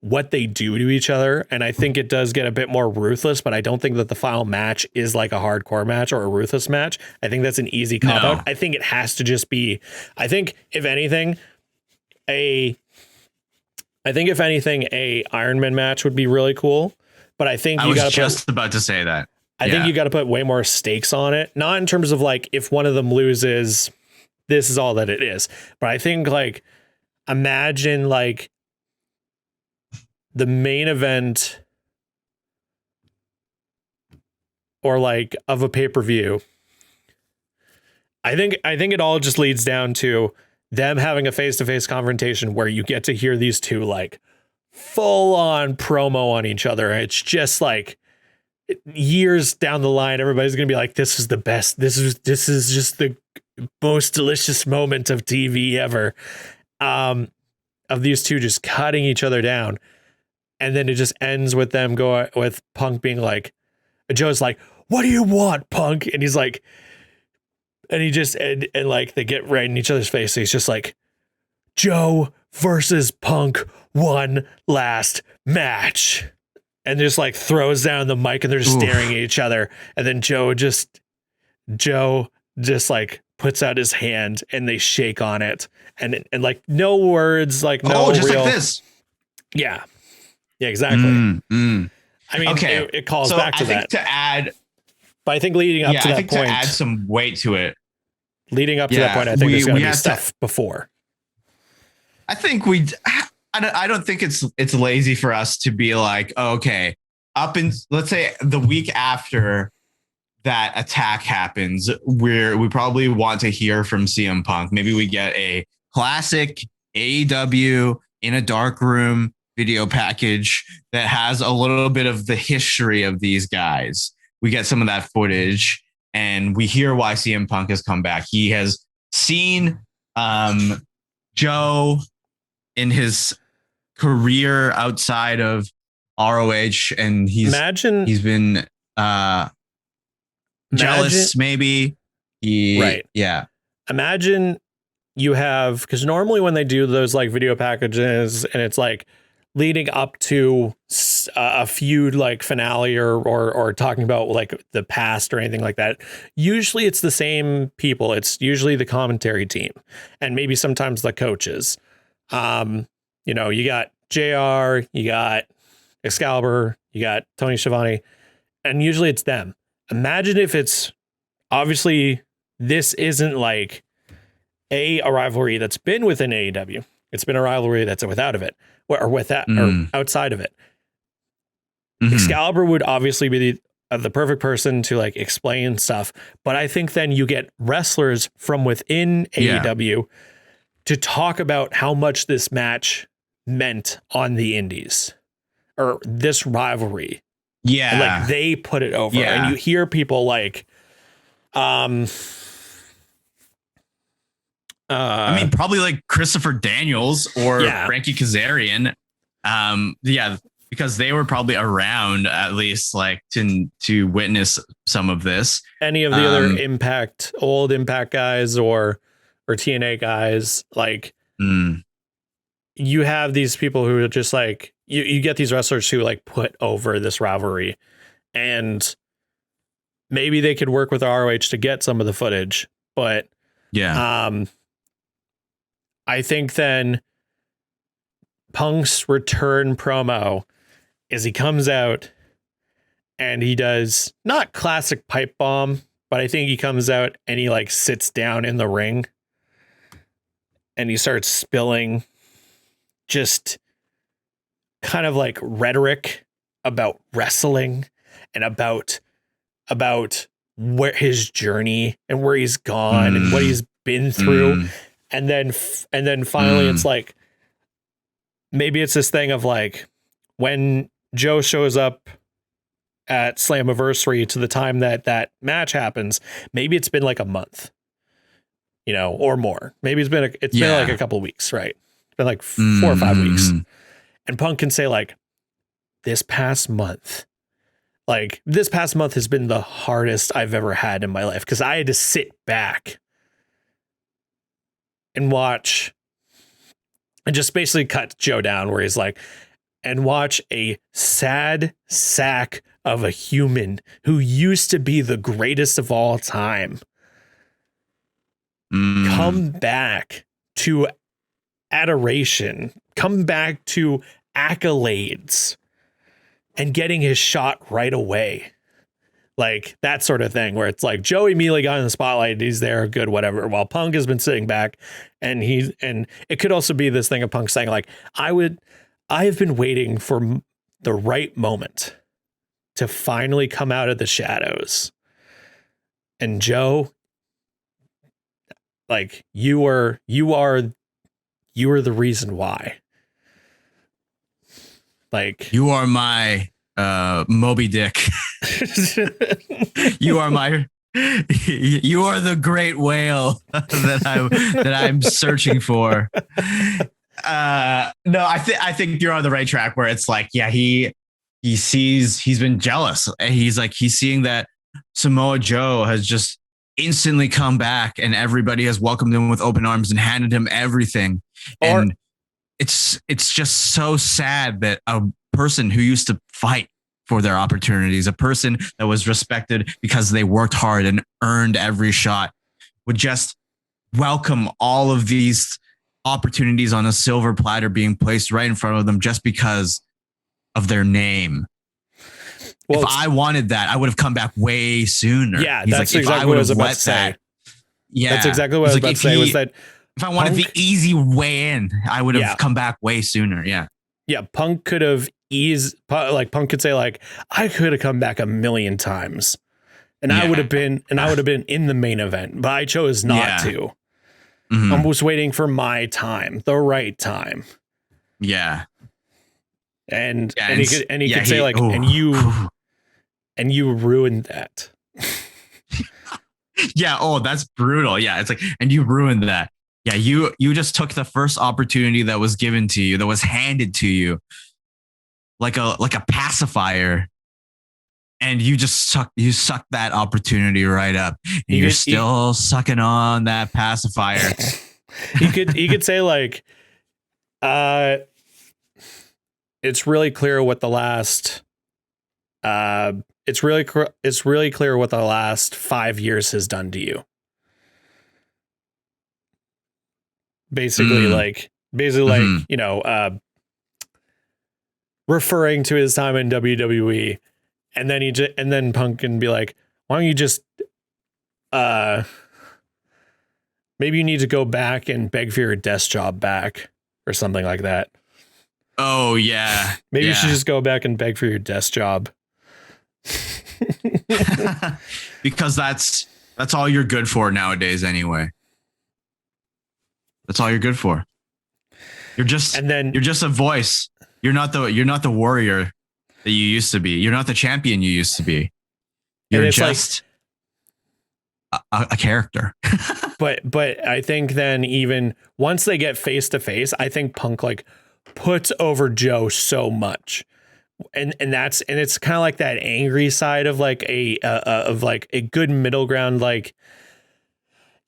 what they do to each other. And I think it does get a bit more ruthless, but I don't think that the final match is like a hardcore match or a ruthless match. I think that's an easy cop out. I think it has to just be, I think if anything, a Iron Man match would be really cool. But I think you got about to say that. I think you got to put way more stakes on it. Not in terms of like, if one of them loses, this is all that it is. But I think like, imagine like the main event or like of a pay-per-view. I think it all just leads down to them having a face-to-face confrontation where you get to hear these two like full on promo on each other. It's just like years down the line, everybody's going to be like, this is the best. This is just the most delicious moment of TV ever. Of these two just cutting each other down. And then it just ends with them with Punk being like, Joe's like, what do you want, Punk? And he's like, and he just, and like they get right in each other's face. So he's just like, Joe versus Punk, one last match. And just like throws down the mic and they're just staring at each other. And then Joe just like puts out his hand and they shake on it. And like no words, like no just real, like this. Yeah. Yeah, exactly. I mean, okay. It calls back to that. But I think leading up to that point, to add some weight to it. Leading up to that point, I think there's going to be stuff before. I think I don't think it's lazy for us to be like, okay, let's say the week after that attack happens, we probably want to hear from CM Punk. Maybe we get a classic AEW in a dark room video package that has a little bit of the history of these guys. We get some of that footage and we hear why CM Punk has come back. He has seen Joe in his career outside of ROH, and he's been jealous, maybe. Yeah. Imagine you have, because normally when they do those like video packages and it's like leading up to a feud like finale or talking about like the past or anything like that, usually it's the same people. It's usually the commentary team and maybe sometimes the coaches. you know, you got JR, you got Excalibur, you got Tony Schiavone, and usually it's them. Imagine if it's obviously this isn't like a rivalry that's been within AEW. It's been a rivalry that's without of it, or with that, or outside of it. Excalibur would obviously be the perfect person to like explain stuff, but I think then you get wrestlers from within AEW to talk about how much this match meant on the indies or this rivalry. Yeah. And like they put it over and you hear people like, I mean, probably like Christopher Daniels or Frankie Kazarian. Because they were probably around at least like to witness some of this. Any of the other old Impact guys or TNA guys, like you have these people who are just like, you get these wrestlers who like put over this rivalry, and maybe they could work with ROH to get some of the footage, but I think then Punk's return promo is he comes out and he does not classic pipe bomb, but I think he comes out and he like sits down in the ring and he starts spilling just kind of like rhetoric about wrestling and about where his journey and where he's gone and what he's been through. And then finally it's like, maybe it's this thing of like when Joe shows up at Slammiversary to the time that match happens, maybe it's been like a month, you know, or more. Maybe it's been like a couple of weeks, right? It's been like 4 or 5 weeks. And Punk can say like, this past month has been the hardest I've ever had in my life, because I had to sit back and watch and just basically cut Joe down where he's like, and watch a sad sack of a human who used to be the greatest of all time come back to adoration, come back to accolades and getting his shot right away. Like that sort of thing where it's like Joe immediately got in the spotlight. He's there, good, whatever. While Punk has been sitting back, and it could also be this thing of Punk saying like, I have been waiting for the right moment to finally come out of the shadows. And Joe, like you are the reason why. Like you are my Moby Dick. You are the great whale that I'm seeing for. No, I think you're on the right track where it's like, he's been jealous. And he's seeing that Samoa Joe has just instantly come back and everybody has welcomed him with open arms and handed him everything. And it's just so sad that a person who used to fight for their opportunities, a person that was respected because they worked hard and earned every shot, would just welcome all of these opportunities on a silver platter being placed right in front of them just because of their name. Well, if I wanted that, I would have come back way sooner. Yeah, that's exactly what I was about to say. Yeah, that's exactly what I was about to say. Was that if I wanted the easy way in, I would have come back way sooner. Yeah, Punk could have Punk could say like, I could have come back a million times, and I would have been in the main event, but I chose not to. I was waiting for my time, the right time. Yeah. And he could say like, and you ruined that. Yeah. Oh, that's brutal. Yeah. It's like, and you ruined that. Yeah. You just took the first opportunity that was given to you, that was handed to you like a pacifier. And you just sucked that oppority right up. And you're still sucking on that pacifier. He could say like, it's really clear what the last, it's really clear what the last 5 years has done to you. Basically, like basically like, referring to his time in WWE. And then and then Punk can be like, why don't you just, maybe you need to go back and beg for your desk job back or something like that. Oh yeah. Maybe you should just go back and beg for your desk job. Because that's all you're good for nowadays anyway. That's all you're good for. You're just a voice. You're not the warrior that you used to be. You're not the champion you used to be. You're just a character. but I think then even once they get face to face, I think Punk like puts over Joe so much. And it's kind of like that angry side of like a good middle ground. Like,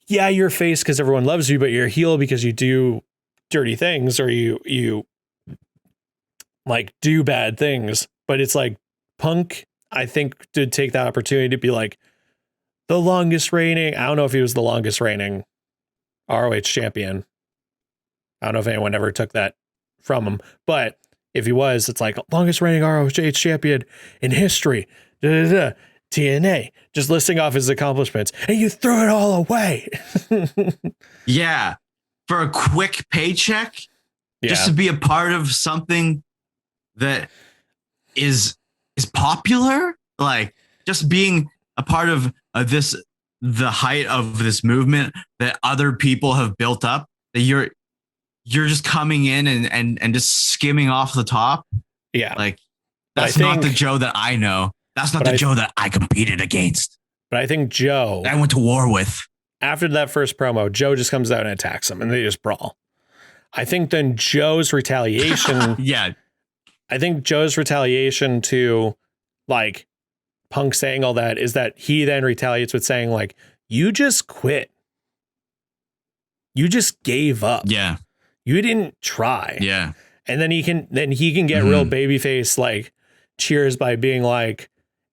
yeah, you're face because everyone loves you, but you're heel because you do dirty things or you like do bad things. But it's like Punk, I think, did take that opportunity to be like the longest reigning. I don't know if he was the longest reigning ROH champion. I don't know if anyone ever took that from him, but if he was, it's like longest reigning ROH champion in history. TNA, just listing off his accomplishments, and you threw it all away. Yeah, for a quick paycheck, just to be a part of something that is popular, like just being a part of the height of this movement that other people have built up. That you're just coming in and just skimming off the top. Yeah, like that's not the Joe that I know. That's not the Joe that I competed against. But I think Joe, I went to war with. After that first promo, Joe just comes out and attacks him and they just brawl. I think then Joe's retaliation. Yeah. I think Joe's retaliation to like Punk saying all that is that he then retaliates with saying like, you just quit. You just gave up. Yeah. You didn't try. Yeah. And then he can get real babyface like cheers by being like,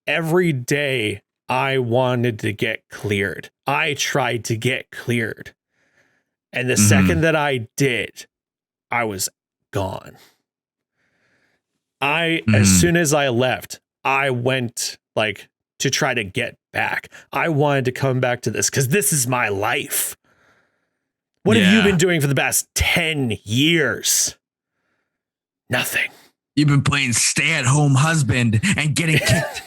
every day I wanted to get cleared. I tried to get cleared. And the second that I did, I was gone. As soon as I left, I went like to try to get back. I wanted to come back to this because this is my life. What have you been doing for the past 10 years? Nothing. You've been playing stay-at-home husband and getting kicked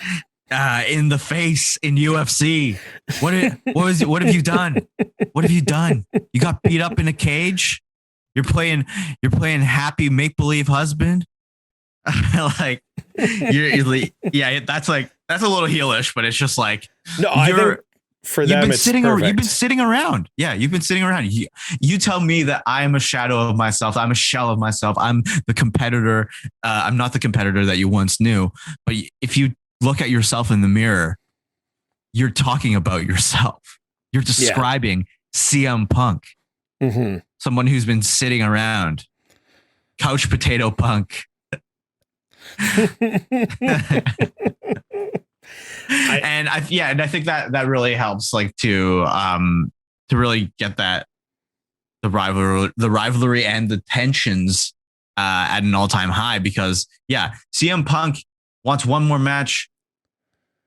in the face in UFC. What have you done? What have you done? You got beat up in a cage? You're playing happy make-believe husband? Like that's a little heelish, but it's just like I think for them it's perfect. You've been sitting around. Yeah, you've been sitting around. You tell me that I am a shadow of myself. I'm a shell of myself. I'm the competitor. I'm not the competitor that you once knew. But if you look at yourself in the mirror, you're talking about yourself. You're describing CM Punk, someone who's been sitting around, couch potato Punk. I think that really helps, like to really get that the rivalry and the tensions at an all-time high, because CM Punk wants one more match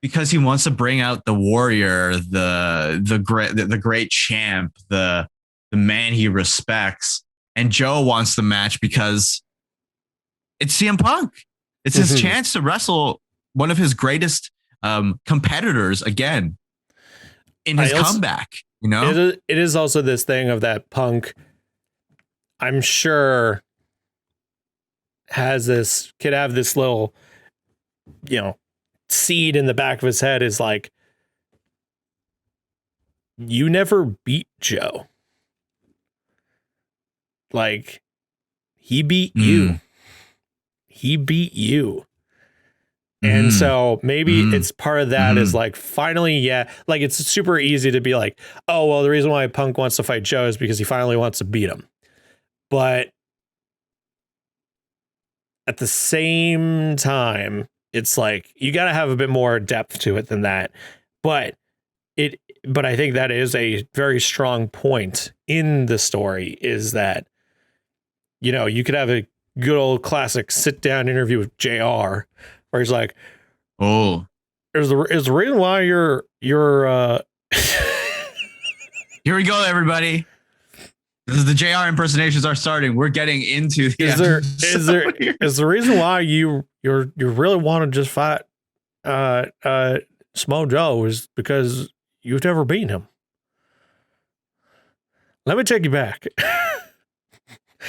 because he wants to bring out the warrior, the great champ, the man he respects, and Joe wants the match because it's CM Punk. It's his chance to wrestle one of his greatest competitors again in his comeback. You know, it is also this thing of that Punk, I'm sure, could have this little, seed in the back of his head is like, you never beat Joe. Like, he beat you. He beat you. And so maybe it's part of that is like, finally, like it's super easy to be like, oh, well, the reason why Punk wants to fight Joe is because he finally wants to beat him. But at the same time, it's like, you got to have a bit more depth to it than that. But I think that is a very strong point in the story, is that you could have a good old classic sit down interview with JR where he's like, oh, is the reason why you're here we go, everybody. This is the JR impersonations are starting. We're getting into the is the reason why you really want to just fight Samoa Joe is because you've never beaten him. Let me take you back.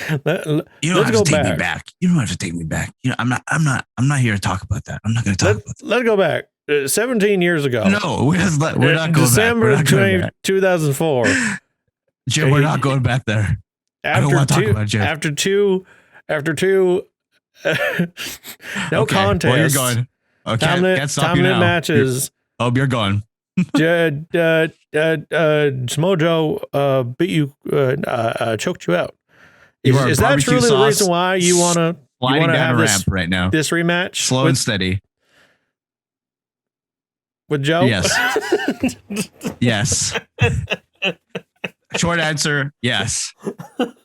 You don't have to take me back. You don't have to take me back. I'm not here to talk about that. I'm not going to talk about that. Let's go back. 17 years ago. No, we're not going December back. December 2004. Jim, we're not going back there. I don't want to talk about Jim. After two no contest. Well, you're going. Okay, can't stop you now. Matches. You're gone. Samoa Joe beat you, choked you out. Is that truly the reason why you want to have this ramp right now? This rematch, slow and steady, with Joe? Yes. Yes. Short answer: yes.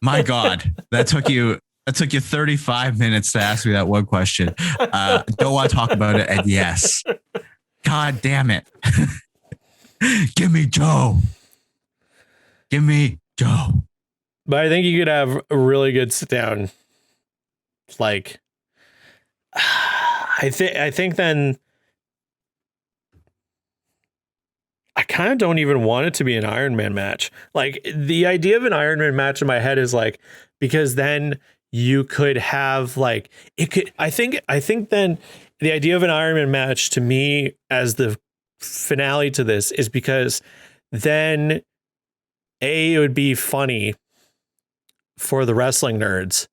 My God, that took you 35 minutes to ask me that one question. Don't want to talk about it, and yes. God damn it. Give me Joe. Give me Joe. But I think you could have a really good sit down. Like, I think then I kind of don't even want it to be an Iron Man match. Like, the idea of an Iron Man match in my head is like, because then you could have like, it could, I think then the idea of an Iron Man match to me as the finale to this is because then it would be funny for the wrestling nerds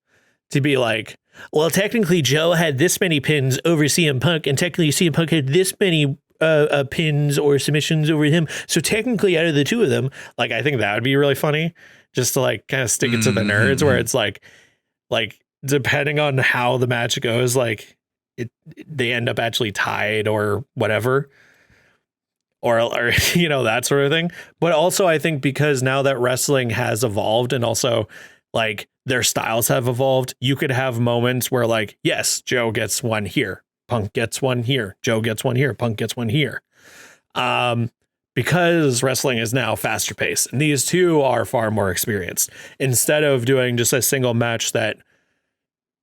to be like, well, technically Joe had this many pins over CM Punk, and technically CM Punk had this many pins or submissions over him. So technically, out of the two of them, like, I think that would be really funny, just to like kind of stick it to the nerds, where it's like depending on how the match goes, like they end up actually tied or whatever. Or that sort of thing. But also, I think because now that wrestling has evolved, and also like their styles have evolved, you could have moments where like, yes, Joe gets one here, Punk gets one here, Joe gets one here, Punk gets one here. Because wrestling is now faster paced, and these two are far more experienced. Instead of doing just a single match that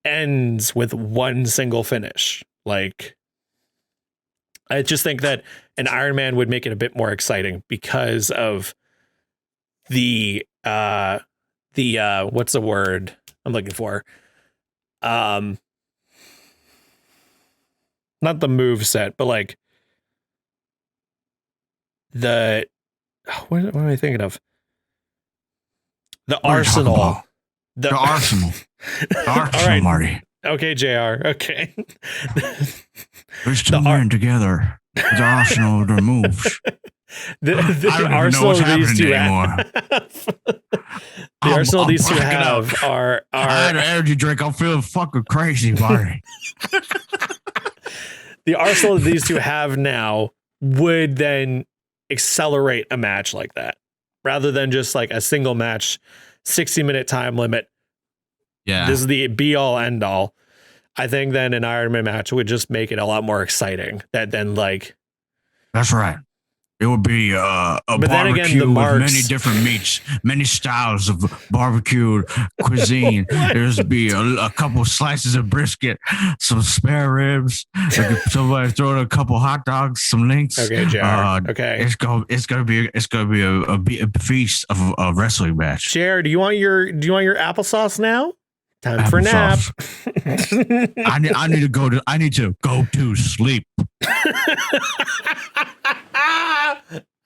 ends with one single finish, like, I just think that an Iron Man would make it a bit more exciting because of the what's the word I'm looking for? Not the move set, but like the what am I thinking of? The arsenal. The arsenal. The arsenal, right. Marty. Okay, JR. Okay. There's two men together. The arsenal of their moves. The arsenal these two have. The arsenal these two have are. I had an energy drink. I'm feeling fucking crazy, Marty. The arsenal these two have now would then accelerate a match like that, rather than just like a single match, 60-minute time limit. Yeah, this is the be all end all. I think then an Iron Man match would just make it a lot more exciting. That then like, that's right. It would be a barbecue with many different meats, many styles of barbecued cuisine. There's be a couple slices of brisket, some spare ribs. Somebody throw in a couple hot dogs, some links. Okay, JR. Okay, it's gonna be a feast of wrestling match. JR, do you want your applesauce now? Time for a nap. I need to go to sleep.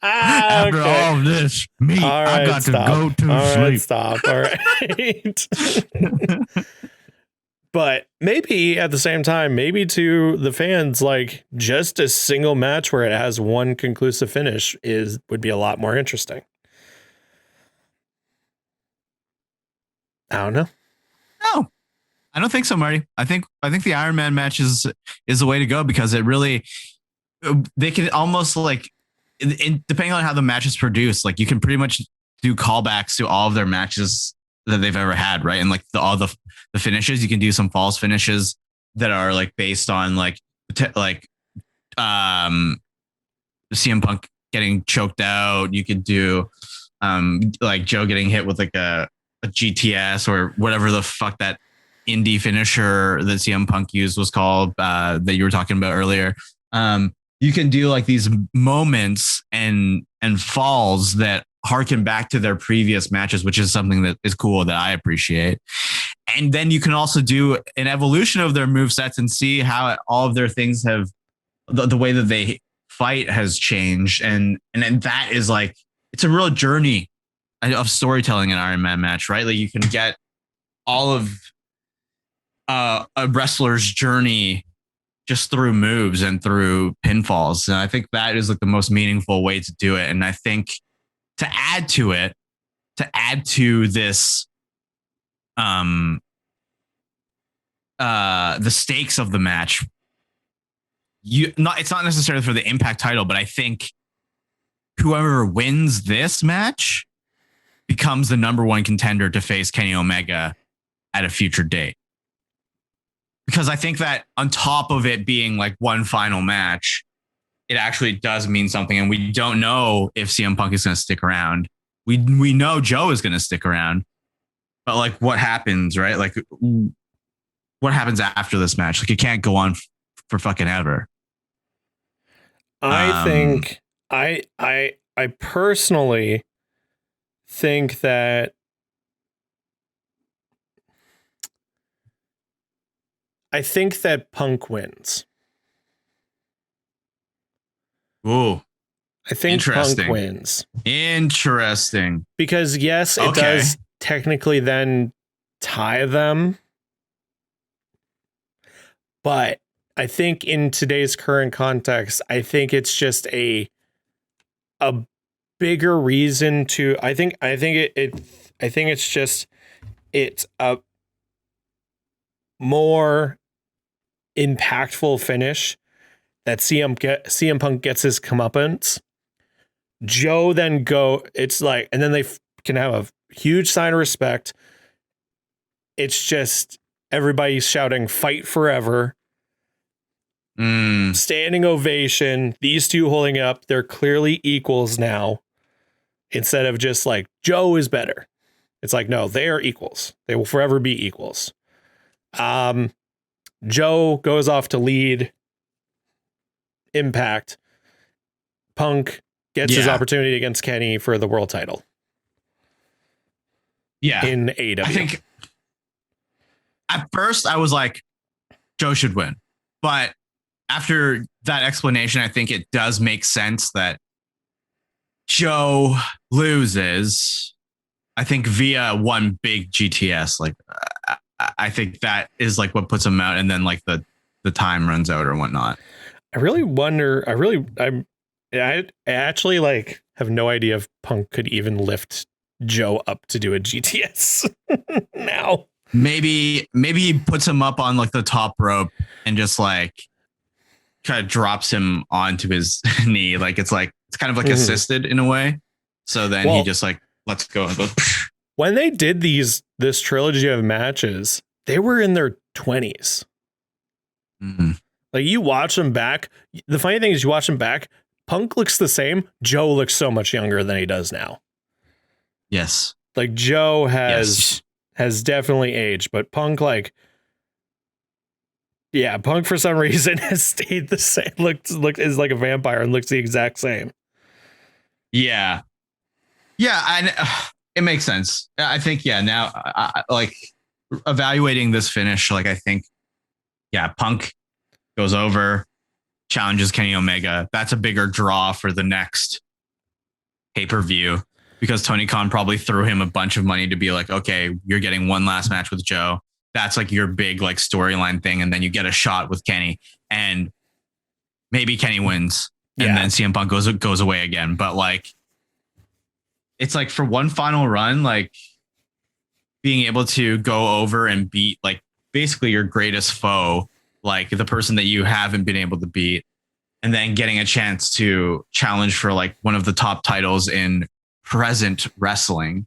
After all of this, I got to go to sleep. Right, stop. All right. But maybe at the same time, maybe to the fans, like just a single match where it has one conclusive finish would be a lot more interesting. I don't know. No, I don't think so, Marty. I think the Iron Man match is the way to go, because it really, they can almost like, depending on how the match is produced, like you can pretty much do callbacks to all of their matches that they've ever had, right? And like all the finishes, you can do some false finishes that are like based on like CM Punk getting choked out. You could do like Joe getting hit with like a GTS or whatever the fuck that indie finisher that CM Punk used was called, that you were talking about earlier. You can do like these moments and falls that harken back to their previous matches, which is something that is cool that I appreciate. And then you can also do an evolution of their movesets and see how all of their things have the way that they fight has changed. And that is like, it's a real journey of storytelling in an Iron Man match, right? Like you can get all of a wrestler's journey just through moves and through pinfalls. And I think that is like the most meaningful way to do it. And I think to add to this, the stakes of the match, it's not necessarily for the Impact title, but I think whoever wins this match becomes the number one contender to face Kenny Omega at a future date. Because I think that on top of it being like one final match, it actually does mean something. And we don't know if CM Punk is going to stick around. We know Joe is going to stick around, but like what happens, right? Like what happens after this match? Like it can't go on for fucking ever. I think I personally think that Punk wins. Ooh. I think Punk wins. Interesting. Because yes, it does technically then tie them. But I think in today's current context, I think it's just a bigger reason to I think it's a more impactful finish that CM Punk gets his comeuppance. Joe then it's like, and then they can have a huge sign of respect. It's just everybody's shouting "Fight forever." Standing ovation. These two holding up. They're clearly equals now. Instead of just like Joe is better. It's like, no, they are equals. They will forever be equals. Joe goes off to lead Impact. Punk gets his opportunity against Kenny for the world title. Yeah. In AEW. I think at first I was like, Joe should win. But after that explanation, I think it does make sense that Joe loses, I think, via one big GTS. Like, I think that is like what puts him out. And then like the time runs out or whatnot. I really wonder. I actually like have no idea if Punk could even lift Joe up to do a GTS now. Maybe he puts him up on like the top rope and just like kind of drops him onto his knee. Like it's kind of like assisted in a way. So then he just like lets go and goes. When they did this trilogy of matches, they were in their 20s. Mm-hmm. Like you watch them back. The funny thing is you watch them back. Punk looks the same. Joe looks so much younger than he does now. Yes. Like Joe has definitely aged, but Punk Punk for some reason has stayed the same. Is like a vampire and looks the exact same. Yeah. Yeah. And it makes sense. I think, now I like evaluating this finish. Like, I think, Punk goes over, challenges Kenny Omega. That's a bigger draw for the next pay-per-view because Tony Khan probably threw him a bunch of money to be like, okay, you're getting one last match with Joe. That's like your big like storyline thing. And then you get a shot with Kenny and maybe Kenny wins and then CM Punk goes away again. But like, it's like for one final run, like being able to go over and beat like basically your greatest foe, like the person that you haven't been able to beat, and then getting a chance to challenge for like one of the top titles in present wrestling.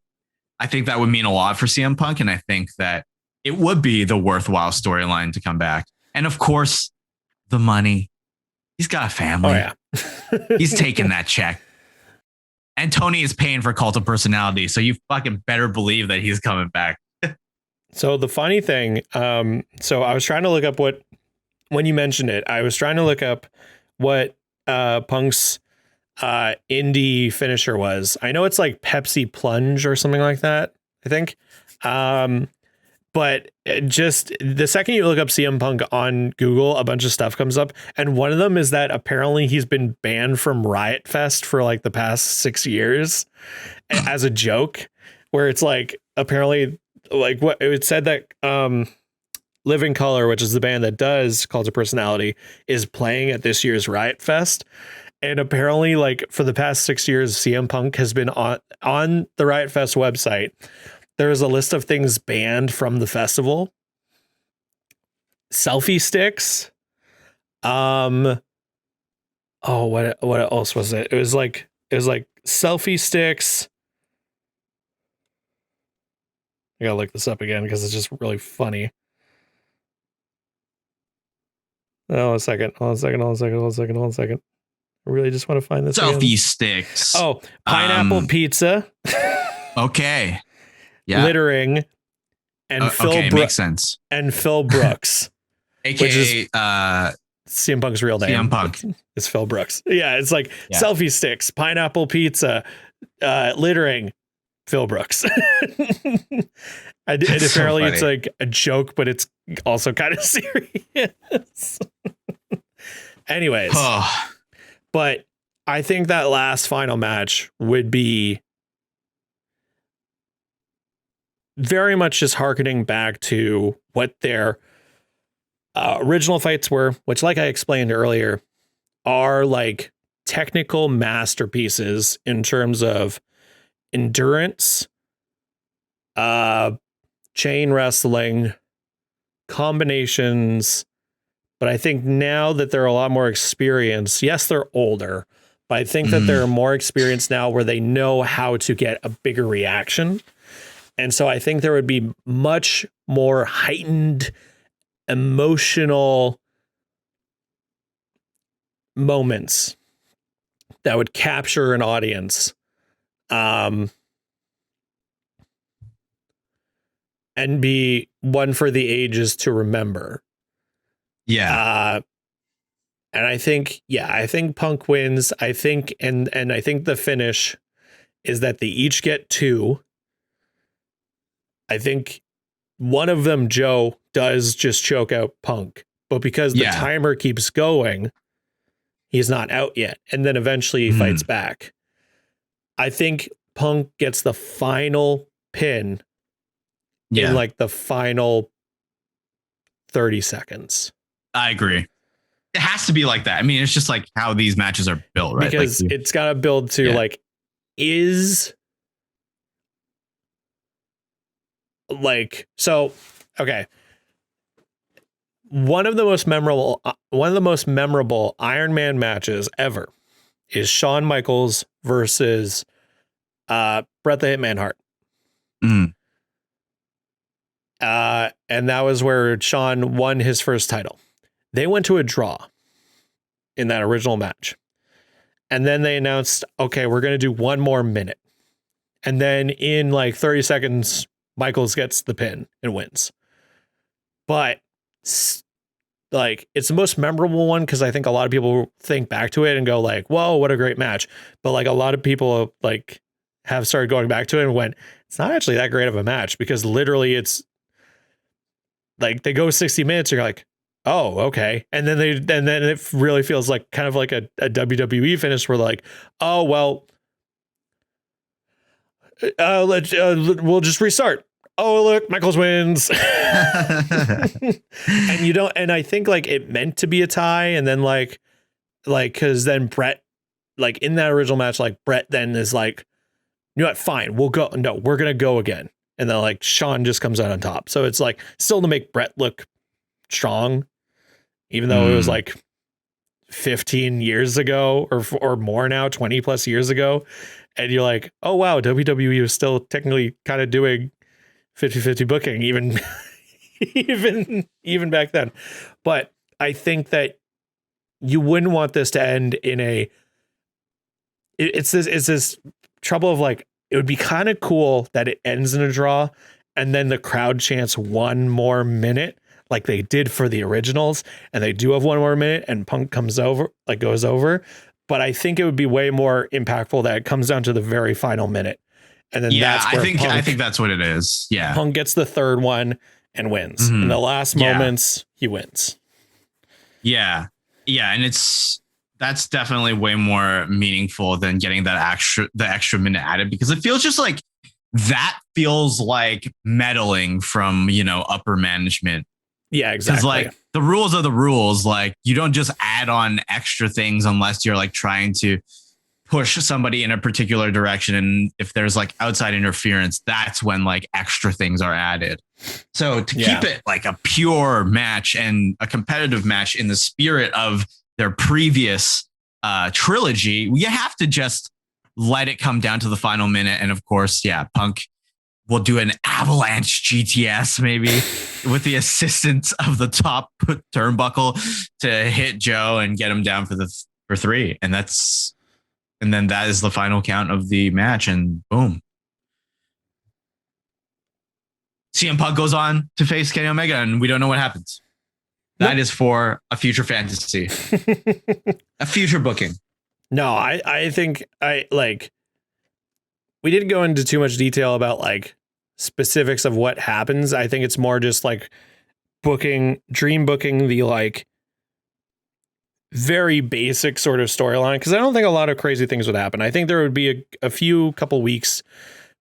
I think that would mean a lot for CM Punk. And I think that it would be the worthwhile storyline to come back. And of course, the money. He's got a family. Oh, yeah. He's taking that check. And Tony is paying for Cult of Personality. So you fucking better believe that he's coming back. So the funny thing, so I was trying to look up when you mentioned it, I was trying to look up what Punk's indie finisher was. I know it's like Pepsi Plunge or something like that, I think. But just the second you look up CM Punk on Google, a bunch of stuff comes up. And one of them is that apparently he's been banned from Riot Fest for like the past 6 years as a joke, where it's like apparently like what it said that Living Color, which is the band that does Cult of Personality, is playing at this year's Riot Fest. And apparently, like for the past 6 years, CM Punk has been on the Riot Fest website. There's a list of things banned from the festival. Selfie sticks. What else was it? It was like selfie sticks. I gotta look this up again because it's just really funny. Hold on a second. I really just want to find this. Selfie again. Sticks. Oh, pineapple pizza. Okay. Yeah. Littering. And makes sense. And Phil Brooks. AKA which is CM Punk's real name. CM Punk. It's Phil Brooks. Yeah, it's like selfie sticks, pineapple pizza, littering, Phil Brooks. And apparently it's like a joke, but it's also kind of serious. Anyways. But I think that last final match would be very much just hearkening back to what their original fights were, which, like I explained earlier, are like technical masterpieces in terms of endurance, chain wrestling, combinations. But I think now that they're a lot more experienced, yes, they're older, but I think that they're more experienced now where they know how to get a bigger reaction. And so I think there would be much more heightened emotional moments that would capture an audience. And be one for the ages to remember. Yeah. And I think Punk wins. I think, and I think the finish is that they each get 2. I think one of them, Joe, does just choke out Punk, but because the timer keeps going, he's not out yet. And then eventually he fights back. I think Punk gets the final pin in like the final 30 seconds. I agree. It has to be like that. I mean, it's just like how these matches are built, right? Because like, it's got to build to like, is like, so, okay. One of the most memorable Iron Man matches ever is Shawn Michaels versus Bret the Hitman Hart. And that was where Shawn won his first title. They went to a draw in that original match. And then they announced, okay, we're going to do one more minute. And then in like 30 seconds, Michaels gets the pin and wins. But like, it's the most memorable one because I think a lot of people think back to it and go like, whoa, what a great match. But like a lot of people like have started going back to it and went, it's not actually that great of a match because literally it's like they go 60 minutes. You're like, oh, okay. And then it really feels like kind of like a WWE finish where like, oh, well, we'll just restart. Oh, look, Michaels wins. And you don't, and I think like it meant to be a tie. And then like, cause then Bret, like in that original match, like Bret then is like, you know what, fine, we'll go. No, we're going to go again. And then like Shawn just comes out on top. So it's like still to make Bret look strong, even though it was like 15 years ago or more now, 20 plus years ago. And you're like, oh, wow, WWE was still technically kind of doing 50-50 booking, even back then. But I think that you wouldn't want this to end in it's this trouble of like, it would be kind of cool that it ends in a draw and then the crowd chants one more minute like they did for the originals, and they do have one more minute and Punk goes over. But I think it would be way more impactful that it comes down to the very final minute. And then that's where I think that's what it is. Yeah. Punk gets the third one and wins. In the last moments, he wins. Yeah. Yeah. And that's definitely way more meaningful than getting the extra minute added, because it feels just like that feels like meddling from, upper management. Yeah, exactly. Because like the rules are the rules. Like you don't just add on extra things unless you're like trying to push somebody in a particular direction. And if there's like outside interference, that's when like extra things are added. So to keep it like a pure match and a competitive match in the spirit of their previous trilogy, you have to just let it come down to the final minute. And of course, Punk will do an avalanche GTS maybe with the assistance of the top turnbuckle to hit Joe and get him down for 3. And then that is the final count of the match, and boom. CM Punk goes on to face Kenny Omega, and we don't know what happens. That is for a future fantasy, a future booking. No, I think we didn't go into too much detail about like specifics of what happens. I think it's more just like dream booking the like very basic sort of storyline, because I don't think a lot of crazy things would happen. I think there would be a couple weeks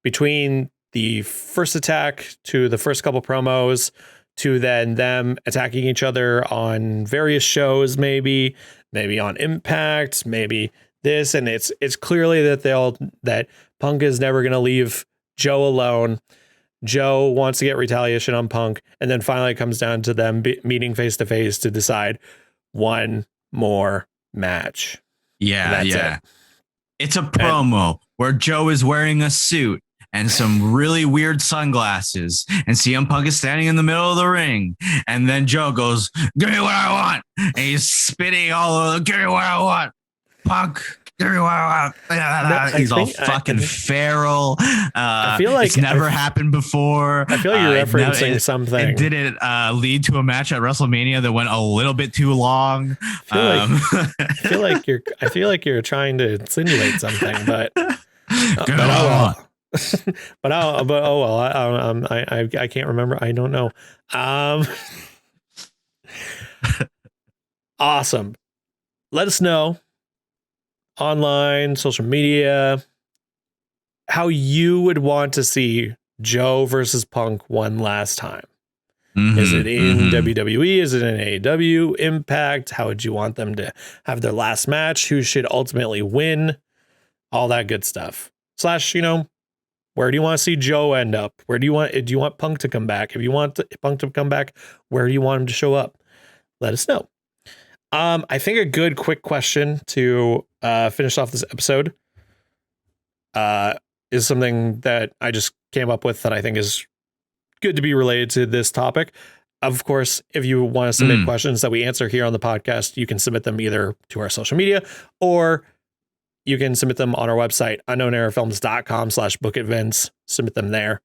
between the first attack to the first couple promos to then them attacking each other on various shows, maybe on Impact, maybe this. And it's clearly that Punk is never going to leave Joe alone. Joe wants to get retaliation on Punk. And then finally it comes down to them meeting face to face to decide one more match. Yeah. It's a promo where Joe is wearing a suit and some really weird sunglasses, and CM Punk is standing in the middle of the ring, and then Joe goes, "Give me what I want," and he's spitting all over. "Give me what I want, Punk. Give me what I want." He's all fucking feral. I feel like it's never happened before. I feel like you're referencing something. It didn't lead to a match at WrestleMania that went a little bit too long. I feel like you're trying to insinuate something, but I can't remember. I don't know. Awesome. Let us know online, social media, how you would want to see Joe versus Punk one last time. Is it in WWE? Is it in AEW? Impact? How would you want them to have their last match? Who should ultimately win? All that good stuff. / where do you want to see Joe end up? Do you want Punk to come back? If you want Punk to come back, where do you want him to show up? Let us know. I think a good quick question to finish off this episode is something that I just came up with that I think is good to be related to this topic. Of course, if you want to submit questions that we answer here on the podcast, you can submit them either to our social media or you can submit them on our website, unknownerafilms.com/bookevents. Submit them there.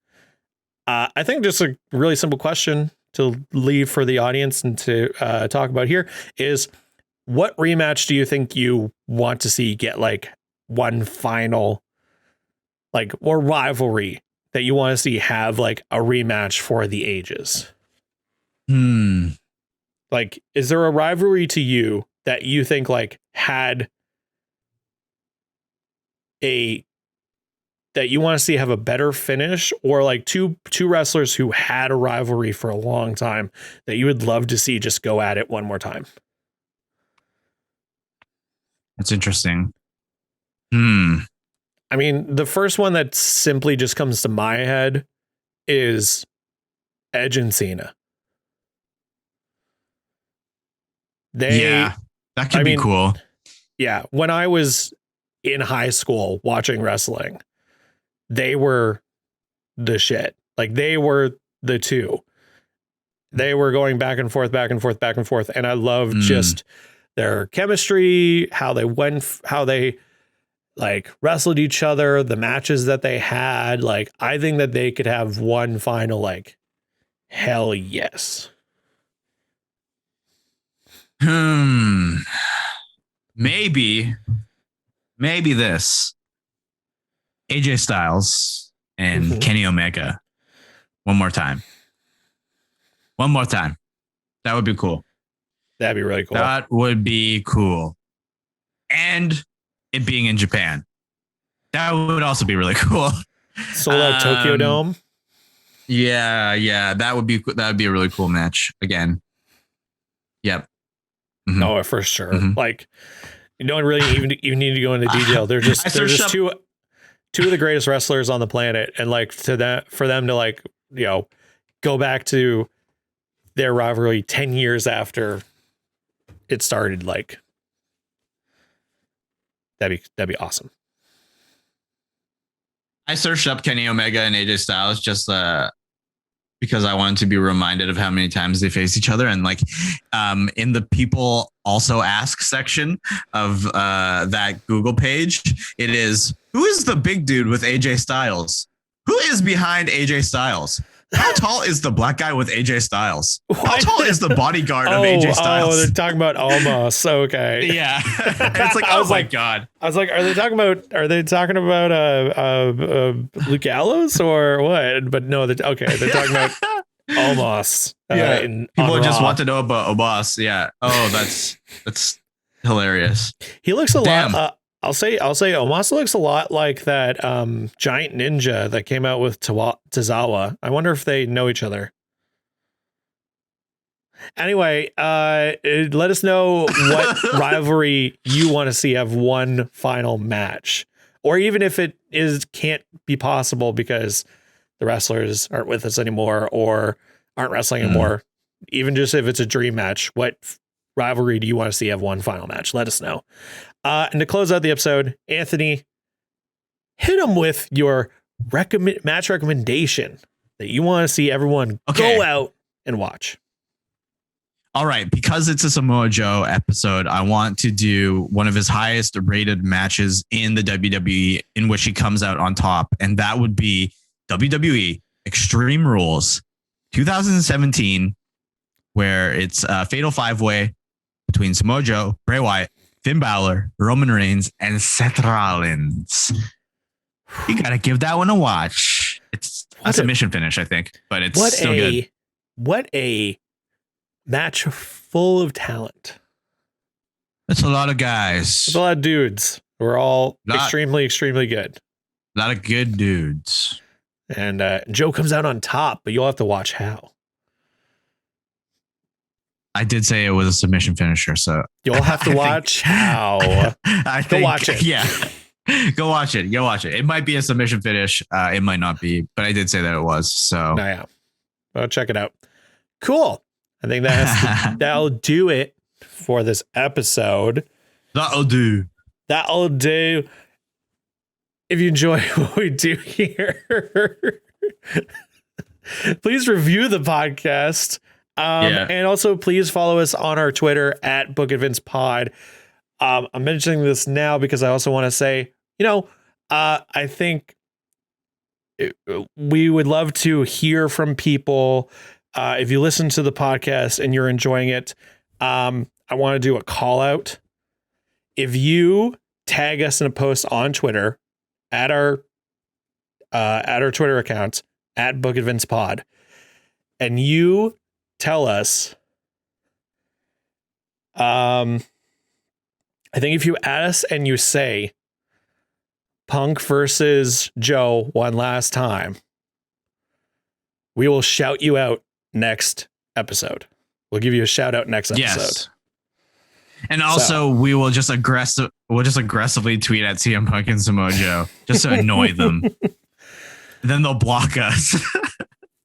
I think just a really simple question to leave for the audience and to talk about here is, what rematch do you think you want to see get like one final, like, or rivalry that you want to see have like a rematch for the ages? Like, is there a rivalry to you that you think like had that you want to see have a better finish, or like two wrestlers who had a rivalry for a long time that you would love to see just go at it one more time? That's interesting. I mean, the first one that simply just comes to my head is Edge and Cena. That could be cool. Yeah. When I was in high school watching wrestling, they were the shit. Like, they were the two. They were going back and forth, back and forth, back and forth. And I loved just their chemistry, how they like wrestled each other, the matches that they had. Like, I think that they could have one final, like, hell yes. Maybe this AJ Styles and Kenny Omega one more time. That would be cool. That'd be really cool. That would be cool. And it being in Japan. That would also be really cool. Sold out Tokyo Dome. Yeah. That would be a really cool match again. Yep. Mm-hmm. Oh, for sure. Mm-hmm. Like, you don't really even need to go into detail. They're just two of the greatest wrestlers on the planet, and like for them to, like, you know, go back to their rivalry 10 years after it started, like, that'd be awesome. I searched up Kenny Omega and AJ Styles just because I wanted to be reminded of how many times they face each other. And like in the people also ask section of that Google page, it is, who is the big dude with AJ Styles? Who is behind AJ Styles? How tall is the black guy with AJ Styles? How tall is the bodyguard of AJ Styles? Oh, they're talking about Almas. Okay. Yeah. It's like, oh my God. I was like, are they talking about Luke Gallows or what? But no, they're talking about Almas. Yeah. People just want to know about Almas. Yeah. Oh, that's hilarious. He looks a lot. I'll say Omos looks a lot like that giant ninja that came out with Tozawa. I wonder if they know each other. Anyway, let us know what rivalry you want to see have one final match, or even if it can't be possible because the wrestlers aren't with us anymore or aren't wrestling anymore. Even just if it's a dream match, what rivalry do you want to see have one final match? Let us know. And to close out the episode, Anthony, hit them with your match recommendation that you want to see everyone go out and watch. All right. Because it's a Samoa Joe episode, I want to do one of his highest rated matches in the WWE in which he comes out on top. And that would be WWE Extreme Rules 2017, where it's a fatal 5-way between Samoa Joe, Bray Wyatt, Finn Balor, Roman Reigns, and Seth Rollins. You gotta give that one a watch. It's a submission finish, I think, but it's still good. What a match full of talent. That's a lot of guys. That's a lot of dudes. We're all extremely, extremely good. A lot of good dudes. And Joe comes out on top, but you'll have to watch how. I did say it was a submission finisher, so you'll have to watch how. Go watch it. Yeah. Go watch it. It might be a submission finish. It might not be, but I did say that it was. So yeah. Well, check it out. Cool. I think that'll do it for this episode. That'll do. If you enjoy what we do here, please review the podcast. And also please follow us on our Twitter at Book of Vince Pod. I'm mentioning this now because I also want to say, I think we would love to hear from people. If you listen to the podcast and you're enjoying it, I want to do a call out. If you tag us in a post on Twitter at our Twitter account at Book of Vince Pod, and you tell us, I think if you add us and you say Punk versus Joe one last time, we will shout you out next episode. We'll give you a shout out next episode. Yes. And also we will just aggressively tweet at CM Punk and Samoa Joe just to annoy them. Then they'll block us.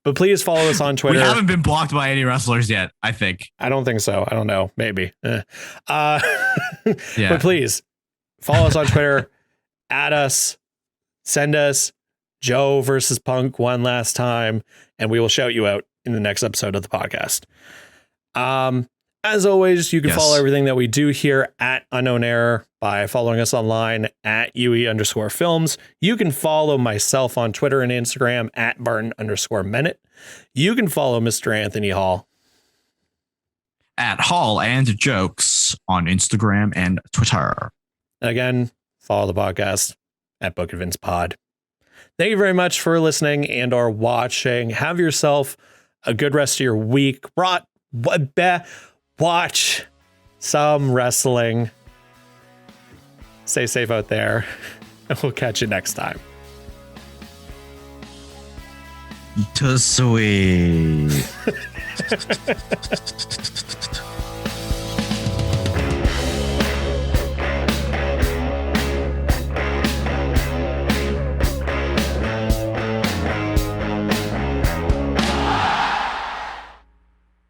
But please follow us on Twitter. We haven't been blocked by any wrestlers yet, I think. I don't think so. I don't know. Maybe. Yeah. But please follow us on Twitter. Add us. Send us Joe versus Punk one last time. And we will shout you out in the next episode of the podcast. As always, you can follow everything that we do here at Unknown Error by following us online at UE_films. You can follow myself on Twitter and Instagram at Barton_Minute. You can follow Mr. Anthony Hall at Hall and Jokes on Instagram and Twitter. And again, follow the podcast at Book of Vince Pod. Thank you very much for listening and or watching. Have yourself a good rest of your week. Watch some wrestling. Stay safe out there. And we'll catch you next time. Too sweet.